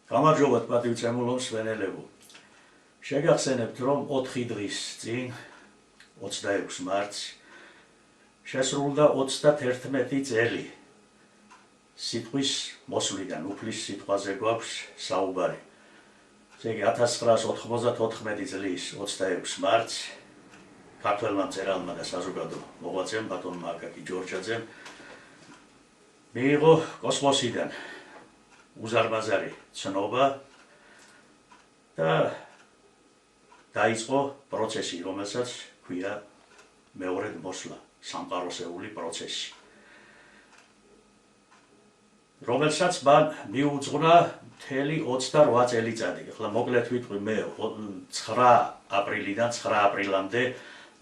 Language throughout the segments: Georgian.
გამარჯობათ პატივწემულო მსმენელებო. შეგახსენებთ, რომ 4 დღის წინ 26 მარტს შესრულდა 31 წელი სიტყვის მოსვლიდან, უფლის სიტყვაზე გვაქვს საუბარი. ესე იგი 1994 წლის 26 მარტს ქართველმა მწერალმა და საზოგადო მოღვაწემ ბატონმა აკაკი ჯორჯაძემ მიიღო კოსმოსიდან უზარმაზარი ცნობა და დაიწყო პროცესი, რომელსაც ქვია მეორედ მოსვლა, სამყაროსეული პროცესი. რომელსაც მან მიუძღვნა მთელი 28 წელიწადი. ახლა მოკლედ ვიტყვი, მე 9 აპრილიდან 9 აპრილამდე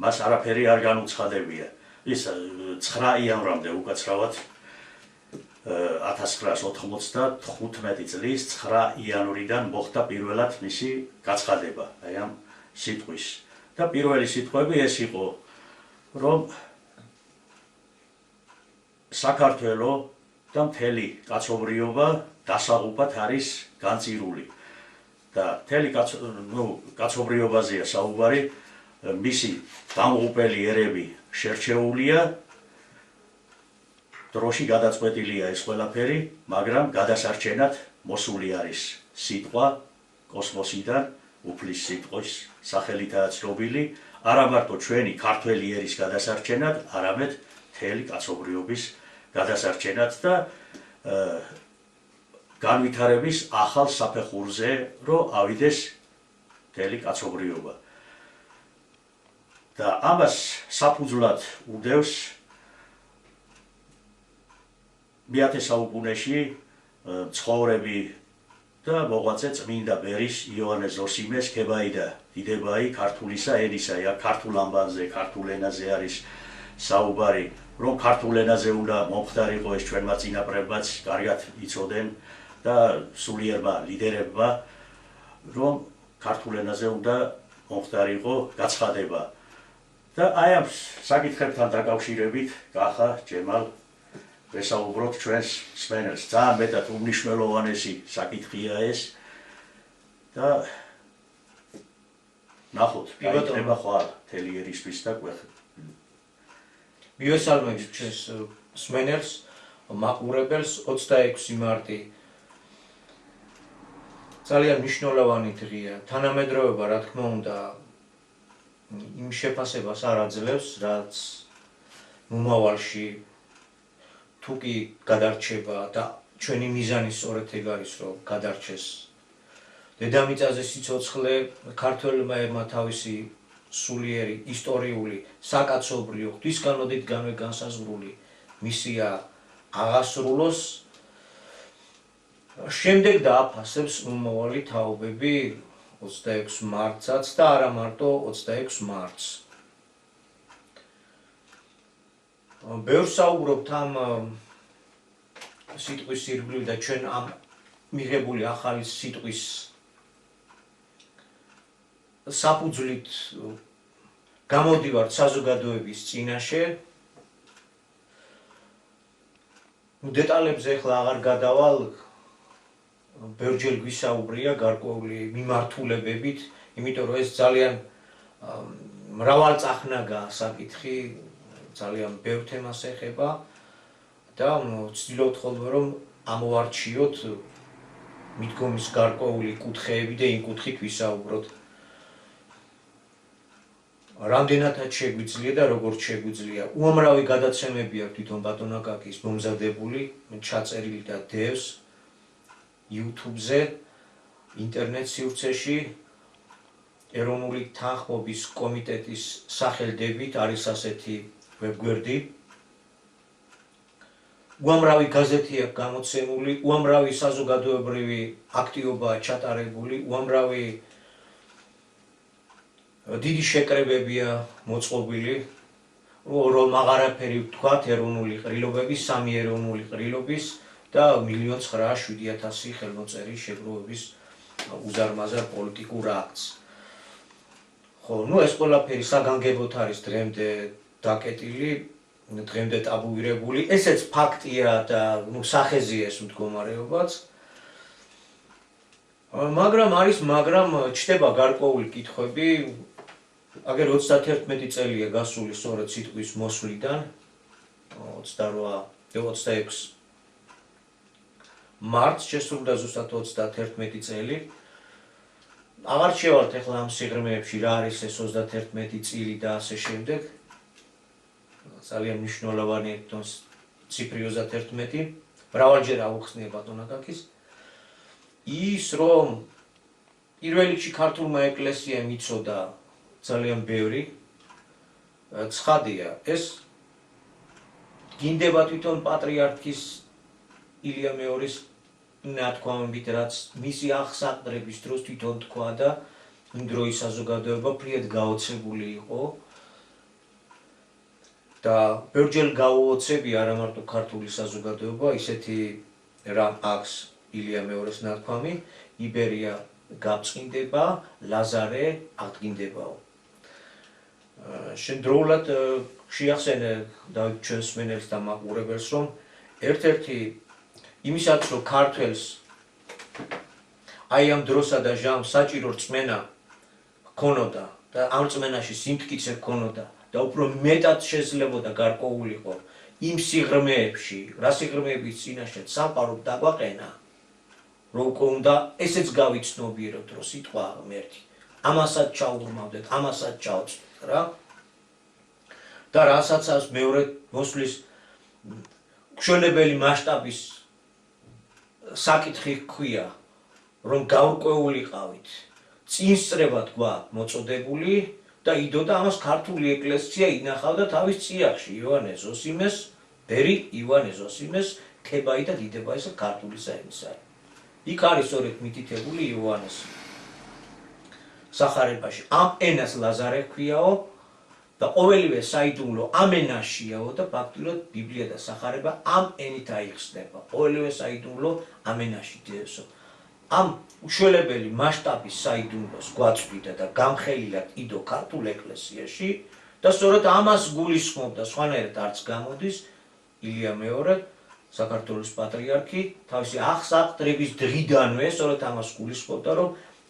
მას არაფერი არ განუცხადებია. ის 9 იანვრამდე უკაცრავად 1995 წლის 9 იანვრიდან მოხდა პირველად მისი გაცხადება აი ამ სიტყვის. და პირველი სიტყვები ეს იყო, რომ საქართველო და მთელი კაცობრიობა დასაღუპად არის განწირული. და მთელი კაცობრიობაზეა საუბარი, მისი დამღუპელი ერები შერჩეულია, დროში გადაწყვეტილია ეს ყველაფერი, მაგრამ გადასარჩენად მოსული არის სიტყვა კოსმოსიდან, უფლის სიტყვის სახელითაა ცნობილი, არა მარტო ჩვენი ქართველი ერის გადასარჩენად, არამედ მთელი კაცობრიობის გადასარჩენად და განვითარების ახალ საფეხურზე, რომ ავიდეს მთელი კაცობრიობა. და ამას საფუძვლად უდევს მე-10 საუკუნეში ცხოვრები და მოღვაწე წმინდა ბერის იოანე ზოსიმეს ქებაიდა დიდებაი ქართულისა ენისა, ქართულ ამბანზე, ქართულ ენაზე არის საუბარი, რომ ქართულ ენაზე უნდა მომხდარიყო ეს ჩვენმა წინაპრებმაც კარგად იცოდნენ და სულიერმა ლიდერებმა, რომ ქართულ ენაზე უნდა მომხდარიყო გაცხადება. და აი ამ საკითხებთან დაკავშირებით კახა ჯემალ ვესაუბროთ ჩვენს მსმენელს. ძალიან მეტად უმნიშვნელოვანესი საკითხია ეს და ნახოთ, გაიწება ხვალ მთელი ერისთვის და მივესალმებით ჩვენს მსმენელს, მაყურებელს. 26 მარტი ძალიან მნიშვნელოვანი დღეა. თანამედროვეობა, რა თქმა უნდა, იმ შეფასებას არ აძლევს, რაც მომავალში თუ კი გადარჩება და ჩვენი მიზანი სწორედ ეგ არის, რომ გადარჩეს დედამიწაზე სიცოცხლე, ქართველმა ერმა თავისი სულიერი, ისტორიული, საკაცობრიო, ღვთისგანოდითგანვე განსაზღვრული მისია აღასრულოს. შემდეგ დააფასებს მომავალი თაობები 26 მარტსაც და არა მარტო 26 მარტს. ბევრს საუბრობთ ამ სიტყვის ირგვლივ და ჩვენ ამ მიღებული ახალი სიტყვის საფუძვლით გამოდივართ საზოგადოების წინაშე. დეტალებზე ახლა აღარ გადავალ, ბევრჯერ გვისაუბრია გარკვეული მიმართულებებით, იმიტომ რომ ეს ძალიან მრავალწახნაგაა საკითხი, ძალიან ბევრ თემას ეხება და ვცდილობთ ხოლმე რომ ამოვარჩიოთ მიდგომის გარკვეული კუთხეები და იმ კუთხით ვისაუბროთ. რამდენადაც შეგვიძლია და როგორც შეგვიძლია. უამრავი გადაცემები აქვს თვითონ ბატონ აკაკის მომზადებული, ჩაწერილი და დევს YouTube-ზე, ინტერნეტ სივრცეში, ეროვნული თანხმობის კომიტეტის სახელდებით არის ასეთი ვებგვერდი. უამრავი გაზეთი აქვს გამოცემული, უამრავი საზოგადოებრივი აქტივობაა ჩატარებული, უამრავი დიდი შეკრებებია მოწყობილი, რომ აღარაფერი ვთქვათ ეროვნული ყრილობების, სამი ეროვნული ყრილობის და 1,907,000 ხელმოწერის შეგროვების უზარმაზარ პოლიტიკურ აქტს. ხო, ეს ყველაფერი საგანგებოდ არის დღემდე დაკეტილი, დღემდე ტაბუირებული. ესეც ფაქტია და სახეზია ეს მდგომარეობაც. მაგრამ ჩდება გარკვეული კითხვები. აგერ 31 წელია გასული სწორედ სიტყვის მოსვლიდან 26 მარტს შესრულდა ზუსტად 31 წელი. აღარ შევალთ ახლა ამ სიღრმეებში რა არის ეს 31 წილი და ასე შემდეგ. ძალიან მნიშვნელოვანი ციფრი 31. მრავალჯერ აუხსნია ბატონ აკაკის. ის რომ პირველ რიგში ქართულმა ეკლესიამ იცოდა ძალიან ბევრი ცხადია ეს გინდება თვითონ პატრიარქის ილია მეორის ნათქვამებით რაც მისი აღსაყდრების დროს თვითონ თქვა და იმ დროის საზოგადოება ფრიად გაოცებული იყო და ბევრჯერ გაუოცებია არა მარტო ქართული საზოგადოება ისეთი რამ აქვს ილია მეორის ნათქვამი იბერია გაბწყინდება ლაზარე აღდგინდებაო შენდროულად შეახსენე დავით ჩვენს მენელს და მაყურებელს რომ ერთ-ერთი იმისაც რომ ქართველს აი ამ დროსა და ჟამს საჭირო რწმენა ჰქონოდა და ამ რწმენაში სიმტკიცე ჰქონოდა და უფრო მეტად შესაძლებოდა გარკვეულიყო იმ სიღრმეებში რა სიღრმეების წინაშეც სამყარო დაგვაყენა რომ უნდა ესეც გავიცნობიეროთ რომ სიტყვა ღმერთი ამასაც ჩაუღრმავდეთ ამასაც ჩავწვდეთ რა და რასაც მეორე მოსვლის მშველებელი მასშტაბის საკითხი ჰქვია რომ გაურკვეულიყავით წინსწრებად გვაქვს მოწოდებული და იდოდა ამას ქართული ეკლესია ინახავდა თავის წიაღში ივანე ზოსიმეს ბერი ივანე ზოსიმეს ქებაი და დიდებაი ქართული საიმისარი იქ არის სწორედ მითითებული იოანეს სახარებაში ამ ენას ლაზარე ჰქვიაო და ყოველივე საიდუმლო ამ ენაშიაო და ფაქტობრივად ბიბლია და სახარება ამ ენით აიხსნება ყოველივე საიდუმლო ამ ენაში დიესო ამ უშველებელი მასშტაბის საიდუმლოს გვაწვდიდა და გამხელილად იდო ქართულ ეკლესიაში და სწორედ ამას გულისხმობდა სხვანაირად არც გამოდის ილია მეორე საქართველოს პატრიარქი თავისი აღსაყდრების დღიდანვე სწორედ ამას გულისხმობდა რომ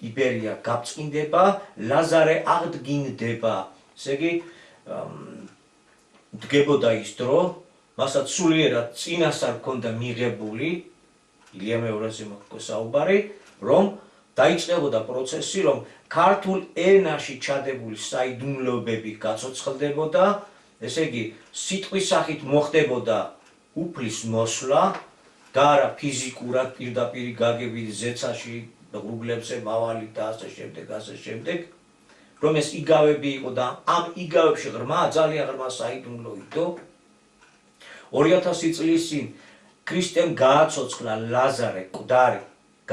იბერია გაბწყინდება ლაზარე აღდგინდება ესე იგი დგებოდა ის დრო მასაც სულიერად წინასწარ ჰქონდა მიღებული ილია მეორეზე მოხდა საუბარი რომ დაიწყებოდა პროცესი რომ ქართულ ენაში ჩადებული საიდუმლოებები გაცოცხლდებოდა ესე იგი სიტყვის სახით მოხდებოდა უფლის მოსვლა და არა ფიზიკურად პირდაპირ გაგებით ზეცაში ღრუბლებზე მავალი და ასე შემდეგ რომ ეს იგავები იყო და ამ იგავებში ღრმა ძალიან ღრმა საიდუმლო იდო 2000 წლის წინ ქრისტემ გააცოცხლა ლაზარე მკვდარი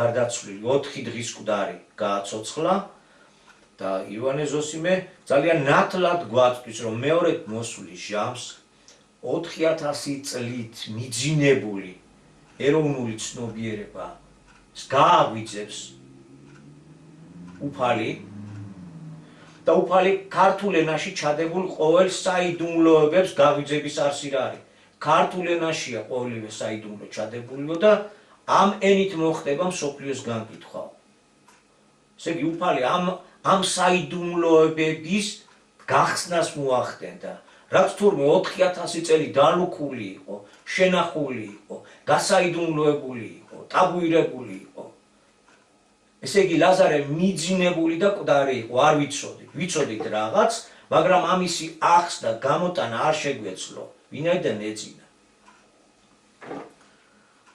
გარდაცვლილი 4 დღის მკვდარი გააცოცხლა და ივანე ზოსიმე ძალიან ნათლად გვაწვდის რომ მეორედ მოსვლის ჟამს 4000 წლით მიძინებული ეროვნული ცნობიერება გააღვიძებს უფალი და უფალი ქართულ ენაში ჩადებულ ყოველ საიდუმლოებებს გაღვიძების არსი რა არის ქართულ ენაშია ყოველივე საიდუმლო ჩადებულიო და ამ ენით მოხდება მსოფლიოს განკითხვა ესე იგი უფალი ამ საიდუმლოებების გახსნას მოახდენდა რაც თურმე 4000 წელი დალუქული იყო, შენახული იყო, გასაიდუმლოებული იყო, ტაბუირებული იყო. ესე იგი ლაზარე მიძინებული და მკვდარი იყო, არ ვიცოდით. ვიცოდით რაღაც, მაგრამ ამისი ახსნა, გამოტანა არ შეგვეძლო, ვინაიდან ეძინა.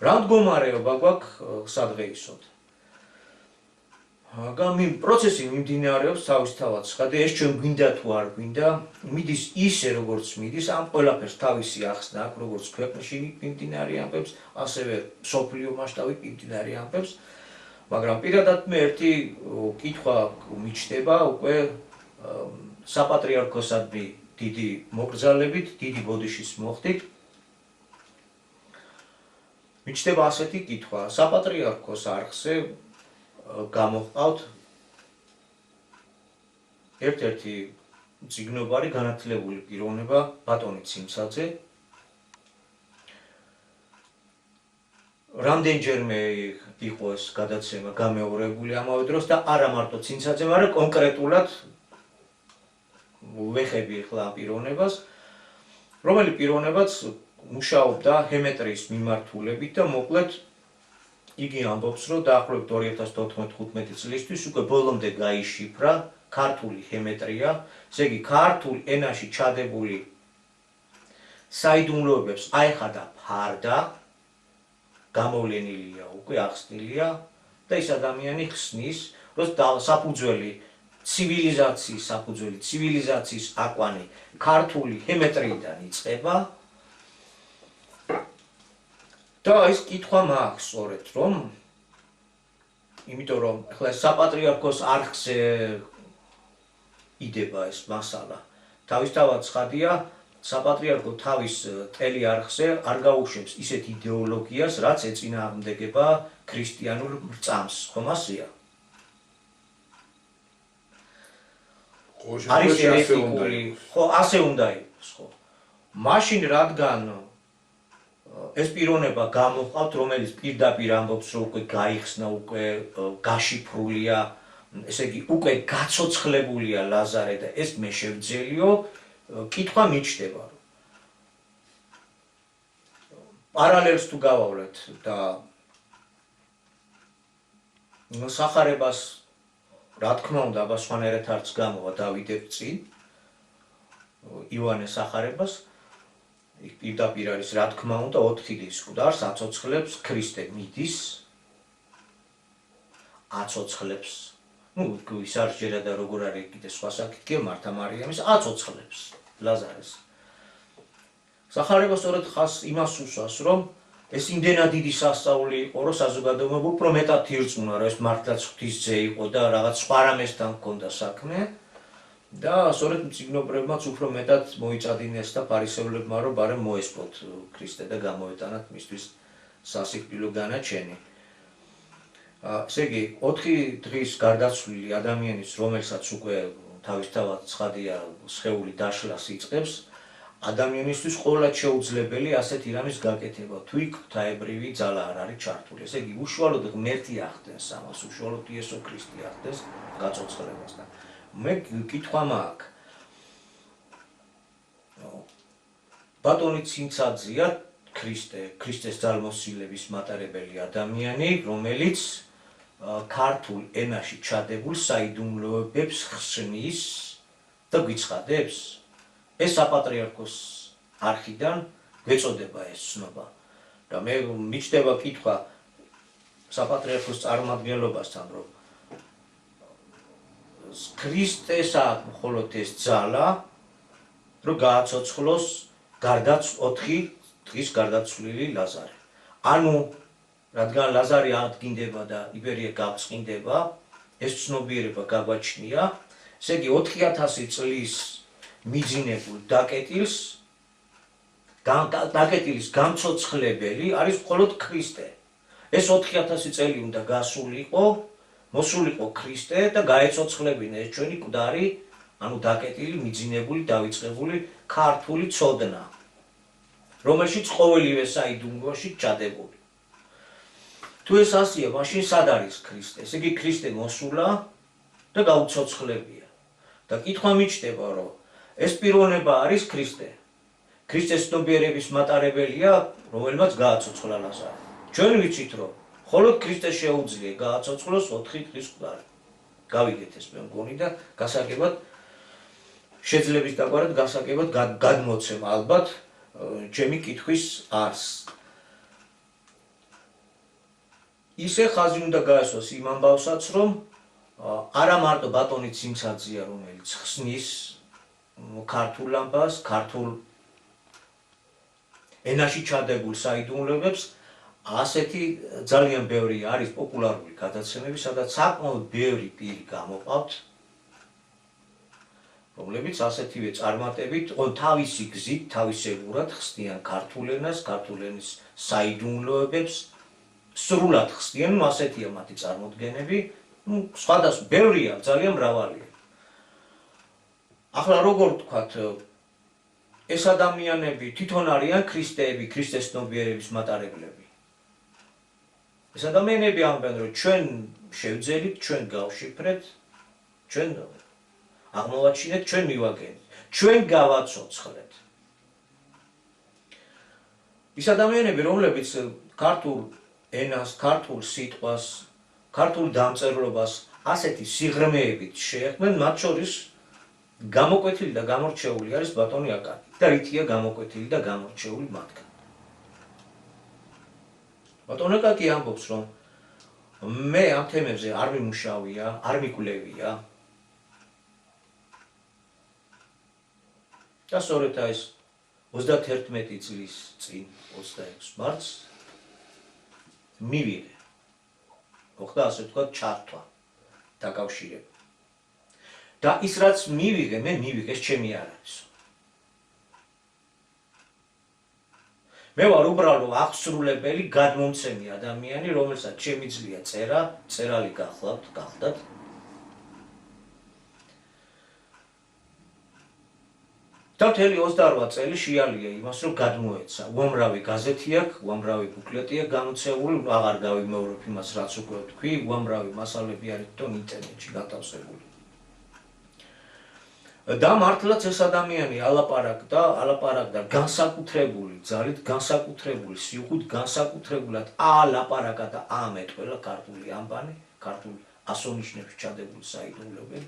რა მდგომარეობა გვაქვს სადღეისოდ? პროცესი მიმდინარეობს თავისთავად, ხადი ეს ჩვენ გვინდა თუ არ გვინდა, მიდის ისე როგორც მიდის, ამ ყველაფერს თავისი ახსნა აქვს, როგორც ქვეყნში მიმდინარე ამბებს, ასევე მსოფლიო მასშტაბით მიმდინარე ამბებს, მაგრამ პირადად მე ერთი კითხვა მიჩნდება უკვე საპატრიარქოსადმი დიდი მოკრძალებით, დიდი ბოდიშის მოხდით. მიჩნდება ასეთი კითხვა, საპატრიარქოს არხზე გამოჰყავთ ერთ-ერთი მწიგნობარი განათლებული პიროვნება ბატონი ციმცაძე რამდენჯერმე იყო ეს გადაცემა გამეორებული ამავე დროს და არა მარტო ცინცაძემ, არამედ კონკრეტულად ვეხები ახლა ამ პიროვნებას, რომელი პიროვნებაც მუშაობდა ჰემეტრიის მიმართულებით და მოკლედ იგი ამბობს, რომ დაახლოებით 2014-15 წლისთვის უკვე ბოლომდე გაიშიფრა ქართული ჰემეტრია, ესე იგი ქართულ ენაში ჩადებული საიდუმლოებებს აეხადა ფარდა, გამოვლენილია, უკვე ახსნილია და ის ადამიანი ხსნის, რომ საფუძველი ცივილიზაციის აკვანი ქართული ჰემეტრიიდან იწყება და ის კითხვა მაქვს სწორედ, რომ იმიტომ რომ ახლა საპატრიარქოს არხზე იდება ეს მასალა. თავისთავად ცხადია, საპატრიარქო თავის ტელი არხზე არ გაუშვებს ისეთ იდეოლოგიას, რაც ეწინააღმდეგება ქრისტიანულ რწამს, ხომ ასეა? არის ერეტიკული, ხო, ასე უნდა იყოს, ხო. მაშინ რადგან ეს პიროვნება გამოჰყავთ, რომელიც პირდაპირ ამბობს, რომ უკვე გაიხსნა, უკვე გაშიფრულია, ესე იგი, უკვე გაცოცხლებულია ლაზარე და ეს მე შევძელიო, კითხვა მიჩნდება, რომ პარალელს თუ გავავლეთ და სახარებას, რა თქმა უნდა, აბა სხვანაირად არც გამოვა დავიდებ წინ ივანე სახარებას, პირდაპირ არის, რა თქმა უნდა, 4 დის მკვდარს აცოცხლებს ქრისტე მიდის, აცოცხლებს, ის არ ჯერა და როგორ არის კიდე სხვა საკითხია, მართა მარიამის აცოცხლებს ლაზარეს. სახარება სწორედ ხას იმას უსვას, რომ ეს იმდენად დიდი სასწაული იყო, რომ საზოგადოება უფრო მეტად ირწმუნა, რომ ეს მართლაც ღვთისძე იყო და რაღაც სხვა რამესთან ჰქონდა საქმე და სწორედ მწიგნობრებმაც უფრო მეტად მოიწადინეს და ფარისევლებმა, რომ ბარემ მოესწროთ ქრისტე და გამოვეტანათ მისთვის სასიკვდილო განაჩენი. ესე იგი, 4 დღის გარდაცვლილი ადამიანის, რომელსაც უკვე თავისთავად ცხადია სხეული დაშლას იწყებს, ადამიანისთვის ყოველად შეუძლებელი ასეთი რამის გაკეთება, თუ იქ ღვთაებრივი ძალა არ არის ჩართული. ესე იგი, უშუალოდ ღმერთი ახდენს ამას, უშუალოდ იესო ქრისტე ახდენს გაცოცხლებას და მე კითხვა მაქვს. ბატონი ცინცაძეა ქრისტეს ძალმოსილების მატარებელი ადამიანი, რომელიც ქართულ ენაში ჩადებულ საიდუმლოებებს ხსნის და გვიცხადებს. ეს საპატრიარქოს არხიდან გვეწოდება ეს ცნობა. და მე მიჩნდება კითხვა საპატრიარქოს წარმომადგენლობასთან, რომ ქრისტესა მხოლოდ ეს ძალა, რომ გააცოცხლოს 4 დღის გარდაცვლილი ლაზარე. ანუ რადგან ლაზარი აღდგინდება და იბერია გაწყინდება, ეს ცნობიერება გაგვაჩნია, ესე იგი 4000 წლის მიძინებულ დაკეტილის გამცოცხლებელი არის მხოლოდ ქრისტე. ეს 4000 წელი უნდა გასულიყო, მოსულიყო ქრისტე და გაეცოცხლებინა ეს ჩვენი მკვდარი, ანუ დაკეტილი, მიძინებული, დავიწყებული ქართული ცოდნა, რომელშიც ყოველივე საიდუმლოში ჩადებული. თუ ეს ასია, მაშინ სად არის ქრისტე? ესე იგი, ქრისტე მოსულა და გაუცოცხლებია. და კითხვა მიჩნდება, რომ ეს პიროვნება არის ქრისტე. ქრისტეს ცნობიერების მატარებელია, რომელმაც გააცოცხლა ლაზარე. ჩვენ ვიცით, რომ მხოლოდ ქრისტეს შეუძლია გააცოცხლოს 4 დღის მკვდარი. გავიგეთ ეს მე მგონი და გასაგებად შეძლების დაგვარად გასაგებად გადმოცემ ალბათ ჩემი კითხვის არსს. ისე ხაზი უნდა გაესვას იმ ამბავსაც, რომ არა მარტო ბატონი ცინცაძეა, რომელიც ხსნის ქართულ ამბავს, ქართულ ენაში ჩადებულ საიდუმლოებებს, ასეთი ძალიან ბევრი არის პოპულარული გადაცემები, სადაც საკმაოდ ბევრი პირი გამოყავთ, რომლებიც ასეთივე წარმატებით, თავისი გზით, თავისებურად ხსნიან ქართულ ენას, ქართულ ენის საიდუმლოებებს, სრულად ხსნიან, ასეთია მათი წარმოდგენები, სხვადასხვა ბევრია, ძალიან მრავალია. ახლა როგორ ვთქვათ, ეს ადამიანები თვითონ არიან ქრისტეები, ქრისტეს ცნობიერების მატარებლები. ეს ადამიანები ამბობენ, რომ ჩვენ შევძელით, ჩვენ გავშიფრეთ, ჩვენ აღმოვაჩინეთ, ჩვენ მივაგენით, ჩვენ გავაცოცხლეთ. ის ადამიანები, რომლებიც ქართულ ენას, ქართულ სიტყვას, ქართულ დამწერლობას ასეთი სიღრმეებით შეეხმენ, მათ შორის გამოკვეთილი და გამორჩეული არის ბატონი აკაკი. და რითია გამოკვეთილი და გამორჩეული მათგან. ბატონ აკაკი ამბობს, რომ მე ამ თემებზე არ მიმუშავია, არ მიკვლევია. და სწორედ ეს 31 წლის წინ 26 მარტს მივიღე. მოხდა ასე ვთქვათ ჩართვა დაკავშირება. და ის რაც მივიღე, მე მივიღე, ეს ჩემი არ არის. მე ვარ უბრალო აღსრულებელი, გადმომცემი ადამიანი, რომელსაც შემიძლია წერა, წერალი გახლდათ. და მთელი 28 წელი შეალია იმას, რომ გადმოეცა. უამრავი გაზეთი აქვს, უამრავი ბუკლეტი აქვს გამოცემული, აღარ გავიმეორებ იმას, რაც უკვე ვთქვი, უამრავი მასალები არის თვითონ ინტერნეტში გათავსებული. და მართლაც ეს ადამიანი ალაპარაკდა განსაკუთრებული ძალით, განსაკუთრებული სიუხვით, განსაკუთრებულად ალაპარაკა და ამეტყველა ქართული ამბანი, ქართული ასონიშნებში ჩადებული საიდუმლოები.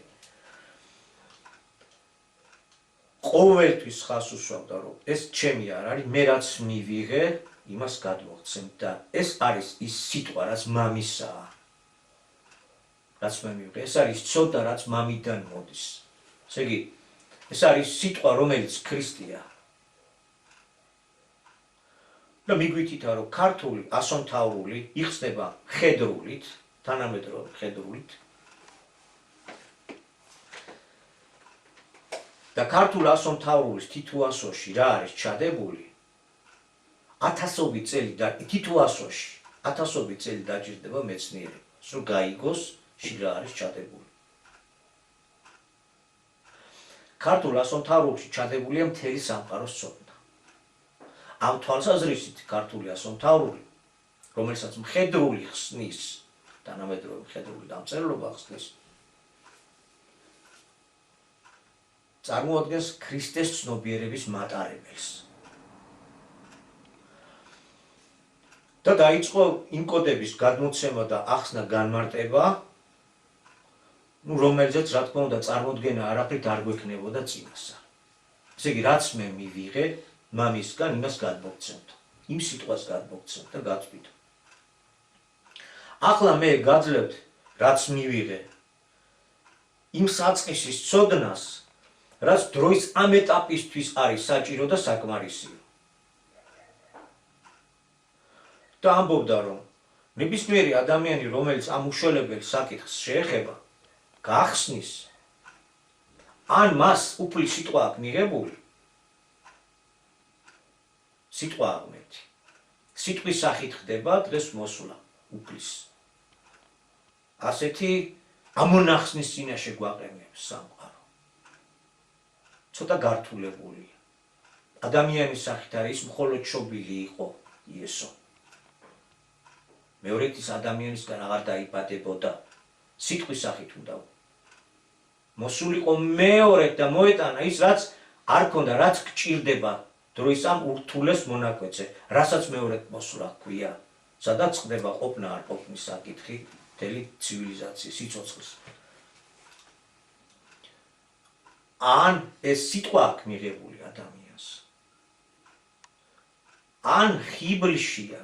ყოველთვის ხას უსვამდა, რომ ეს ჩემი არ არის, მე რაც მივიღე, იმას გადმოვცემ და ეს არის ის სიტყვა, რაც მამისაა. რაც მე მივიღე, ეს არის ცოტა, რაც მამიდან მოდის. ესე იგი, ეს არის სიტყვა, რომელიც ქრისტეა. და მიგვითითა, რომ ქართული ასომთავრული იხსნება ხედრულით, თანამედროვე ხედრულით. და ქართულ ასომთავრულის თითო ასოში რა არის ჩადებული? 1000 წელი და თითო ასოში 1000 წელი დაჭირდება მეცნიერებას, რომ გაიგოს რა არის ჩადებული. ქართულ ასომთავრულში ჩადებულია მთელი სამყაროს ცოდნა. ამ თვალსაზრისით ქართული ასომთავრული, რომელსაც მხედრული ხსნის, თანამედროვე მხედრული დამწერლობა ხსნის, წარმოადგენს ქრისტეს ცნობიერების მატარებელს. და დაიწყო იმ კოდების გადმოცემა და ახსნა განმარტება, რომელზეც რა თქმა უნდა წარმოდგენა არაფრით არ გვექნებოდა წინასწარ. ესე იგი, რაც მე მივიღე მამისგან, იმას გადმოგცემთ. იმ სიტყვას გადმოგცემთ და გაწვით. ახლა მე გაძლევთ, რაც მივიღე, იმ საწყისის ცოდნას, რაც დროის ამ ეტაპისთვის არის საჭირო და საკმარისია. და ამბობდა, რომ ნებისმიერი ადამიანი, რომელიც ამ უშველებელ საკითხს შეეხება, გახსნის, ან მას უფლის სიტყვა აქვს მიღებული, სიტყვა აღმერთი. სიტყვის სახით ხდება დღეს მოსვლა უფლის. ასეთი ამონახსნის წინაშე გვაყენებს სამყარო. ცოტა გართულებულია. ადამიანის სახით არის მხოლოდ შობილი იყო იესო. მეორედ ის ადამიანისგან აღარ დაიბადებოდა. სიტყვის სახით უნდა მოსულიყო მეორედ და მოეტანა ის, რაც არ ქონდა, რაც გჭირდება დროის ამ ურთულეს მონაკვეთზე, რასაც მეორედ მოსვლა ჰქვია, სადაც ხდება ყოფნა არ ყოფნის საკითხი მთელი ცივილიზაციის სიცოცხლის. ან ეს სიტყვა აქვს მიღებული ადამიანს, ან ხიბლშია.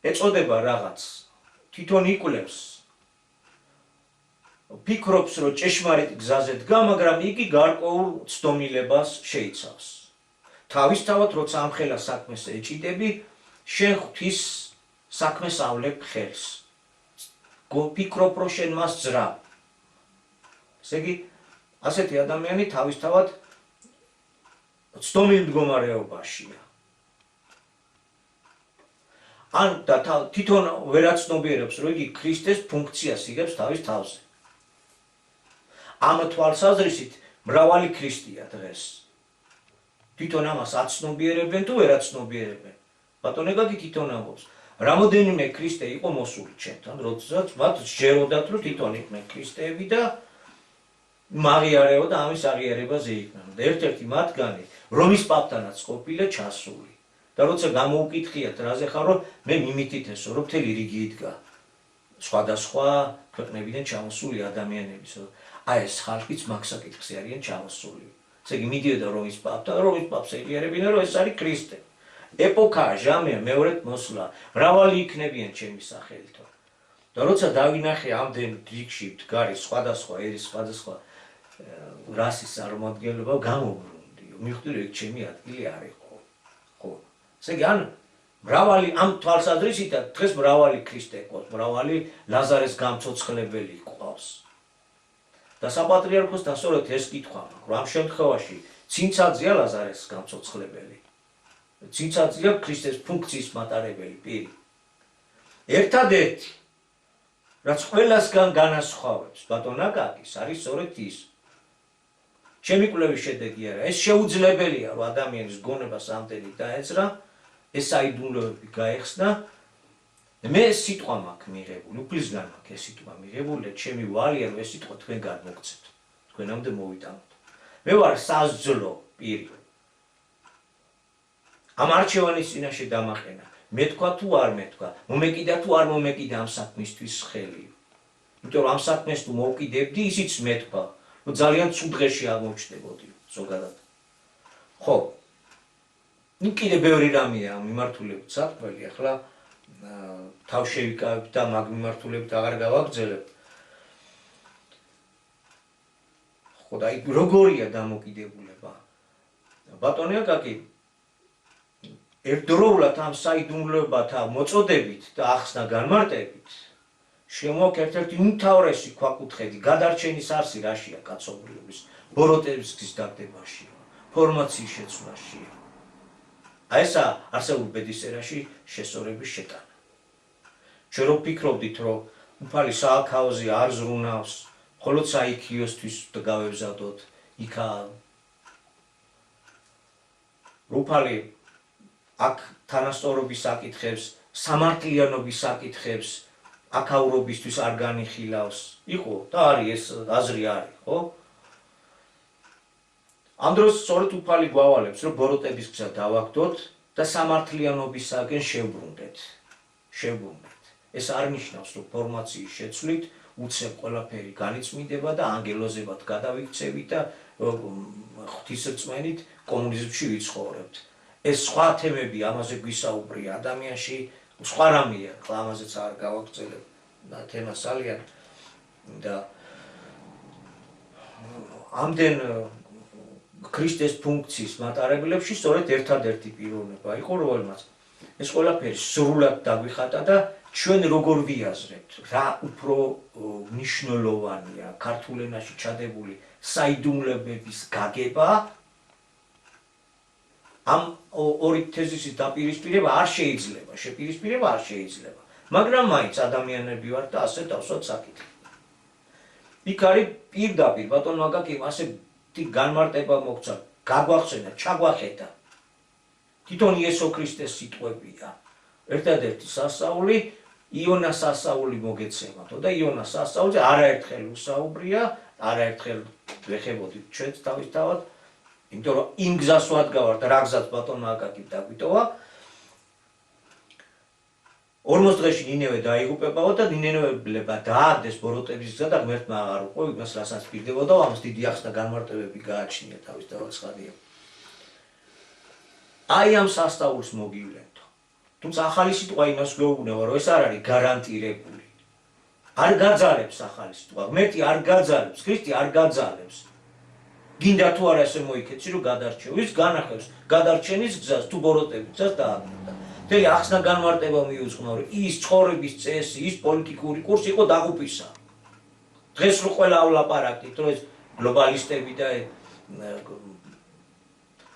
ეწოდება რაღაც, თვითონ იკვლევს, ფიქრობს, რომ ჭეშმარიტ გზაზე დგა, მაგრამ იგი გარკვეულ ცდომილებას შეიცავს. თავისთავად, როცა ამ ხელა საქმეს ეჭიდები, შენ ღვთის საქმეს ავლებ ხელს. ფიქრობ, რომ შენ მას ძრავ. ესე იგი, ასეთი ადამიანი თავისთავად ცდომილ მდგომარეობაშია. ან და თვითონ ვერაცნობიერებს, რომ იგი ქრისტეს ფუნქციას იღებს თავის თავზე. ამ თვალსაზრისით მრავალი ქრისტეა დღეს. თვითონ ამას აცნობიერებენ თუ ვერ აცნობიერებენ. ბატონო გაკი თვითონ ამბობს. რამოდენიმე ქრისტე იყო მოსული ჩემთან, როდესაც მათ შეეროდათ რომ თვითონ იყვნენ ქრისტეები და მაგიარეოდა ამის აღიარებაზე იქნენ. და ერთ-ერთი მათგანი რომის პაპთანაც ყოფილა ჩასული. და როცა გამოუკითხიათ რაზე ხარ რომ მე მიმითითესო რომ მთელი რიგი იდგა სხვადასხვა ქვეყნებიდან ჩამოსული ადამიანების. აი ეს ხალხიც მაგ საკითხზე არიან ჩამოსული. ესე იგი მიდიოდა რომის პაპთან, რომის პაპს ეღიარებინა რომ ეს არის ქრისტე. ეპოქაა, ჟამია, მეორედ მოსვლა, მრავალი იქნებიან ჩემი სახელითო. და როცა დავინახე ამდენ რიგში მდგარი სხვადასხვა ერის, სხვადასხვა რასის წარმომადგენლობა, გამოვბრუნდი. მივხვდი რომ ჩემი ადგილი არ იყო. ხო. ესე იგი ან მრავალი ამ თვალსაზრისითაც დღეს მრავალი ქრისტე ყავს, მრავალი ლაზარეს გამცოცხლებელი ყავს. და საპატრიარქოსთან სწორედ ეს კითხვა მაქვს, რომ ამ შემთხვევაში ცინცაძეა ლაზარეს გამცოცხლებელი. ცინცაძეა ქრისტეს ფუნქციის მატარებელი პირი. ერთადერთი რაც ყველასგან განასხვავებს ბატონ აკაკის არის სწორედ ის. ჩემი კვლევის შედეგი არა, ეს შეუძლებელია რომ ადამიანის გონებას ამდენი დაეცრა, ეს საიდუმლოები გაეხსნა. მე სიტყვა მაქვს მიღებული, უფლისგან მაქვს ეს სიტყვა მიღებული და ჩემი ვალია რომ ეს სიტყვა თქვენგან მოგცეთ. თქვენამდე მოვიტანოთ. მე ვარ საზძლო პირი. ამ არჩევანის წინაშე დამაყენა. მეთქვა თუ არ მეთქვა, მომეკიდა თუ არ მომეკიდა ამ საქმისთვის ხელი. იმიტომ რომ ამ საქმეს თუ მოვკიდებდი, ისიც მეთქვა, რომ ძალიან ცუდ დღეში აღმოჩნდებოდი ზოგადად. ხო. ნუ კიდე ბევრი რამეა ამ მიმართულებით საქმელი, ახლა თავ შევიკავებ და მაგ მიმართულებით აღარ გავაგრძელებ. ხო და იქ როგორია დამოკიდებულება? ბატონო აკაკი ერთდროულად ამ საიდუმლოებათა მოწოდებით და ახსნა განმარტებით შემოაქვს ერთ-ერთი უმთავრესი ქვაკუთხედი გადარჩენის არსი რაშია კაცობრიობის ბოროტების გზის დაგდებაშია, ფორმაციის შეცვლაშია. აი ესა არსებულ ბედისწერაში შესწორების შეტანა. ჩვენ რო ფიქრობდით რომ უფალი სააქაოზე არ ზრუნავს, მხოლოდ საიქიოსთვის გავევზადოთ, იქა უფალი აქ თანასწორობის საკითხებს, სამართლიანობის საკითხებს, აქაურობისთვის არ განიხილავს. იყო და არის ეს აზრი არის, ხო? ამ დროს სწორედ უფალი გვავალებს, რომ ბოროტების გზა დავაგდოთ და სამართლიანობისაკენ შევბრუნდეთ. ეს არ ნიშნავს, რომ ფორმაციის შეცვლით უცებ ყველაფერი განიწმინდება და ანგელოზებად გადავიქცევით და ღვთისრწმენით კომუნიზმში ვიცხოვრებთ. ეს სხვა თემები, ამაზე გვისაუბრია ადამიანში, სხვა რამეა, ამაზეც არ გავაგრძელებ თემას ძალიან და ამდენ ქრისტეს ფუნქციის მატარებლებში სწორედ ერთადერთი პიროვნება იყო, რომელმაც ეს ყველაფერი სრულად დაგვიხატა და ჩვენ როგორ ვიაზრებთ, რა უფრო მნიშვნელოვანია ქართულ ენაში ჩადებული საიდუმლოებების გაგება. ამ ორი თეზისის დაპირისპირება არ შეიძლება, შეპირისპირება არ შეიძლება, მაგრამ მაინც ადამიანები ვართ და ასე დავსვათ საკითხი. იქ არის პირდაპირ ბატონო აკაკიმ ასეთი განმარტება მოგცა, გაგვახსენა, ჩაგვახედა. თვითონ იესო ქრისტეს სიტყვებია. ერთადერთი სასწაული იონას სასწაული მოგეცემათო და იონას სასწაულზე არაერთხელ უსაუბრია, არაერთხელ ვეხებოდით ჩვენც თავისთავად. იმიტომ რომ იმ გზას ვადგავართ, რა გზას ბატონმა აკაკი დაგვიტოვა. 40 დღეში ნინევე დაიღუპებაო და ნინევებლებმა დააგდეს ბოროტების გზა და ღმერთმა აღარ უყო იმას, რასაც პირდებოდა, ამას დიდი ახსნა განმარტებები გააჩნია თავისთავად ცხადია. აი ამ სასწაულს მოგივლენთო. თუმცა ახალი სიტყვა იმას გვეუბნება, რომ ეს არ არის გარანტირებული. არ გაძალებს ახალი სიტყვა, ღმერთი არ გაძალებს, ქრისტე არ გაძალებს. გინდა თუ არა ესე მოიქეცი რომ გადარჩეო, ის განახევს გადარჩენის გზას თუ ბოროტების გზას დააგდო. მთელი ახსნა განმარტება მიუძღვნა, რომ ის ცხოვრების წესი, ის პოლიტიკური კურსი იყო დაღუპისა. დღეს რო ყველა ავლაპარაკით, რომ ეს გლობალისტები და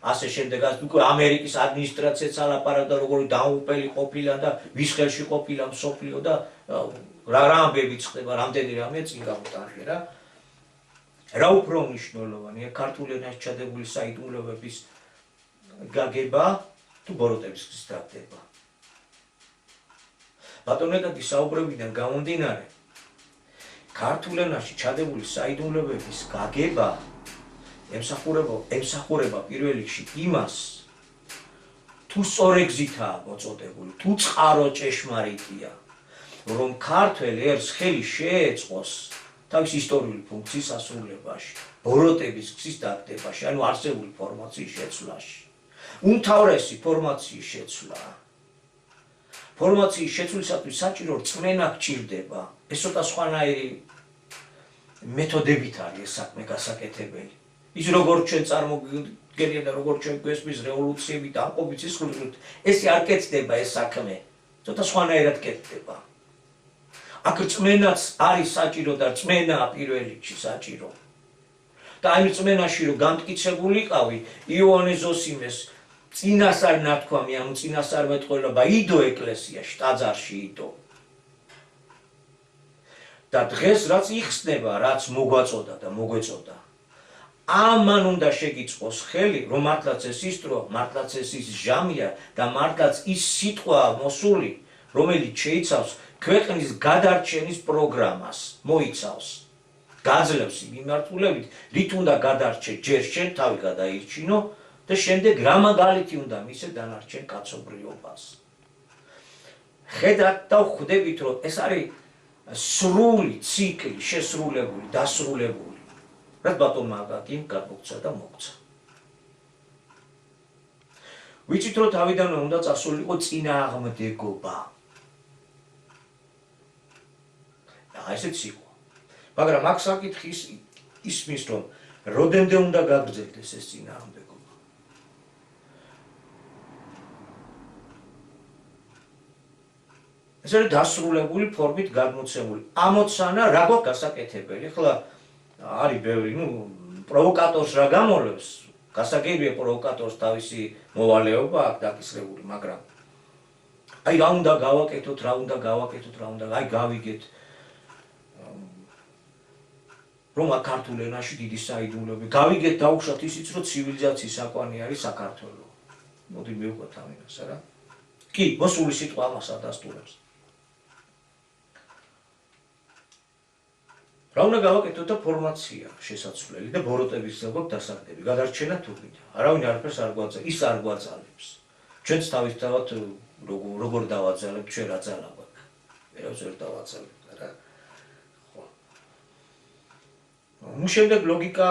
ასე შემდეგაც უკვე ამერიკის ადმინისტრაციაც ალაპარაკდა, როგორი დაუპელი ყოფილა და ვის ხელში ყოფილა მსოფლიო და რა ამბები წყდება, რამდენი რამე წინ გამოტანია რა. რა უფრო მნიშვნელოვანია ქართულ ენაში ჩადებული საიდუმლოებების გაგება თუ ბოროტების გზის დაგდება. ბატონო ეკაკი საუბრებიდან გამომდინარე, ქართულ ენაში ჩადებული საიდუმლოების გაგება ემსახურება პირველ რიგში იმას, თუ სწორი გზითაა მოწოდებული, თუ წყარო ჭეშმარიტია, რომ ქართველ ერს ხელი შეეწყოს თავის ისტორიული ფუნქციის ასრულებაში, ბოროტების გზის დაგდებაში, ანუ არსებული ფორმაციის შეცვლაში. უმთავრესი ფორმაციის შეცვლა. ფორმაციის შეცვლისათვის საჭირო რწმენა გჭირდება. ეს ცოტა სხვანაირი მეთოდებით არის ეს საქმე გასაკეთებელი. ის როგორც ჩვენ წარმოგიდგენია და როგორც ჩვენ გვესმის რევოლუციები და ამყოფით სისხლით, ესე არ კეთდება ეს საქმე. ცოტა სხვანაირად კეთდება. აქ რწმენაც არის საჭირო და რწმენაა პირველ რიგში საჭირო. და აი რწმენაში რომ განმტკიცებულიყავი იოანე ზოსიმეს წინასწარ ნათქვამი, ანუ წინასწარ მეტყველება იდო ეკლესიაში, ტაძარში იდო. და დღეს რაც იხსნება, რაც მოგვაწოდა და მოგვეწოდა, ამან უნდა შეგიწყოს ხელი, რომ მართლაც ეს ისტრო, მართლაც ეს ის ჟამია და მართლაც ის სიტყვაა მოსული, რომელიც შეიცავს ქვეყნის გადარჩენის პროგრამას, მოიცავს. გაძლევს მიმართულებით, რით უნდა გადარჩე ჯერ შენ თავი გადაირჩინო და შემდეგ რა მაგალითი უნდა მისცე დანარჩენ კაცობრიობას. ხედავთ და ხვდებით, რომ ეს არის სრული ციკლი, შესრულებული, დასრულებული. რაც ბატონმა აკაკიმ გადმოგცა და მოგცა. ვიცით, რომ თავიდანვე უნდა წასულიყო წინააღმდეგობა. ესეც იყო. მაგრამ აქ საკითხი ისმის, რომ როდემდე უნდა გაგრძელდეს ეს წინააღმდეგობა. ეს არის დასრულებული ფორმით გადმოცემული. ამოცანა რა გვაქვს გასაკეთებელი? ახლა არის ბევრი, პროვოკატორს რა გამოლევს? გასაგებია პროვოკატორს თავისი მოვალეობა აქვს დაკისრებული, მაგრამ აი რა უნდა გავაკეთოთ, რა უნდა გავაკეთოთ, აი გავიგეთ. რომ ქართულ ენაში დიდი საიდუმლოები. გავიგეთ დაუშვათ ისიც, რომ ცივილიზაციის საკვანი არის საქართველო. მოდი მივყვეთ ამას, არა? კი, მოსული სიტყვა ამას ადასტურებს. რა უნდა გავაკეთოთ და ფორმაცია შესაძლებელი და ბოროტების ზოგადად დასაგდები. გადარჩენა თუ გინდა. არავინ არაფერს არ გვაძლევს, ის არ გვაძლევს. ჩვენც თავისთავად როგორ დავაძალებთ, ჩვენ რა ძალა გვაქვს. ვერავს ვერ დავაძალებთ, არა? შემდეგ ლოგიკა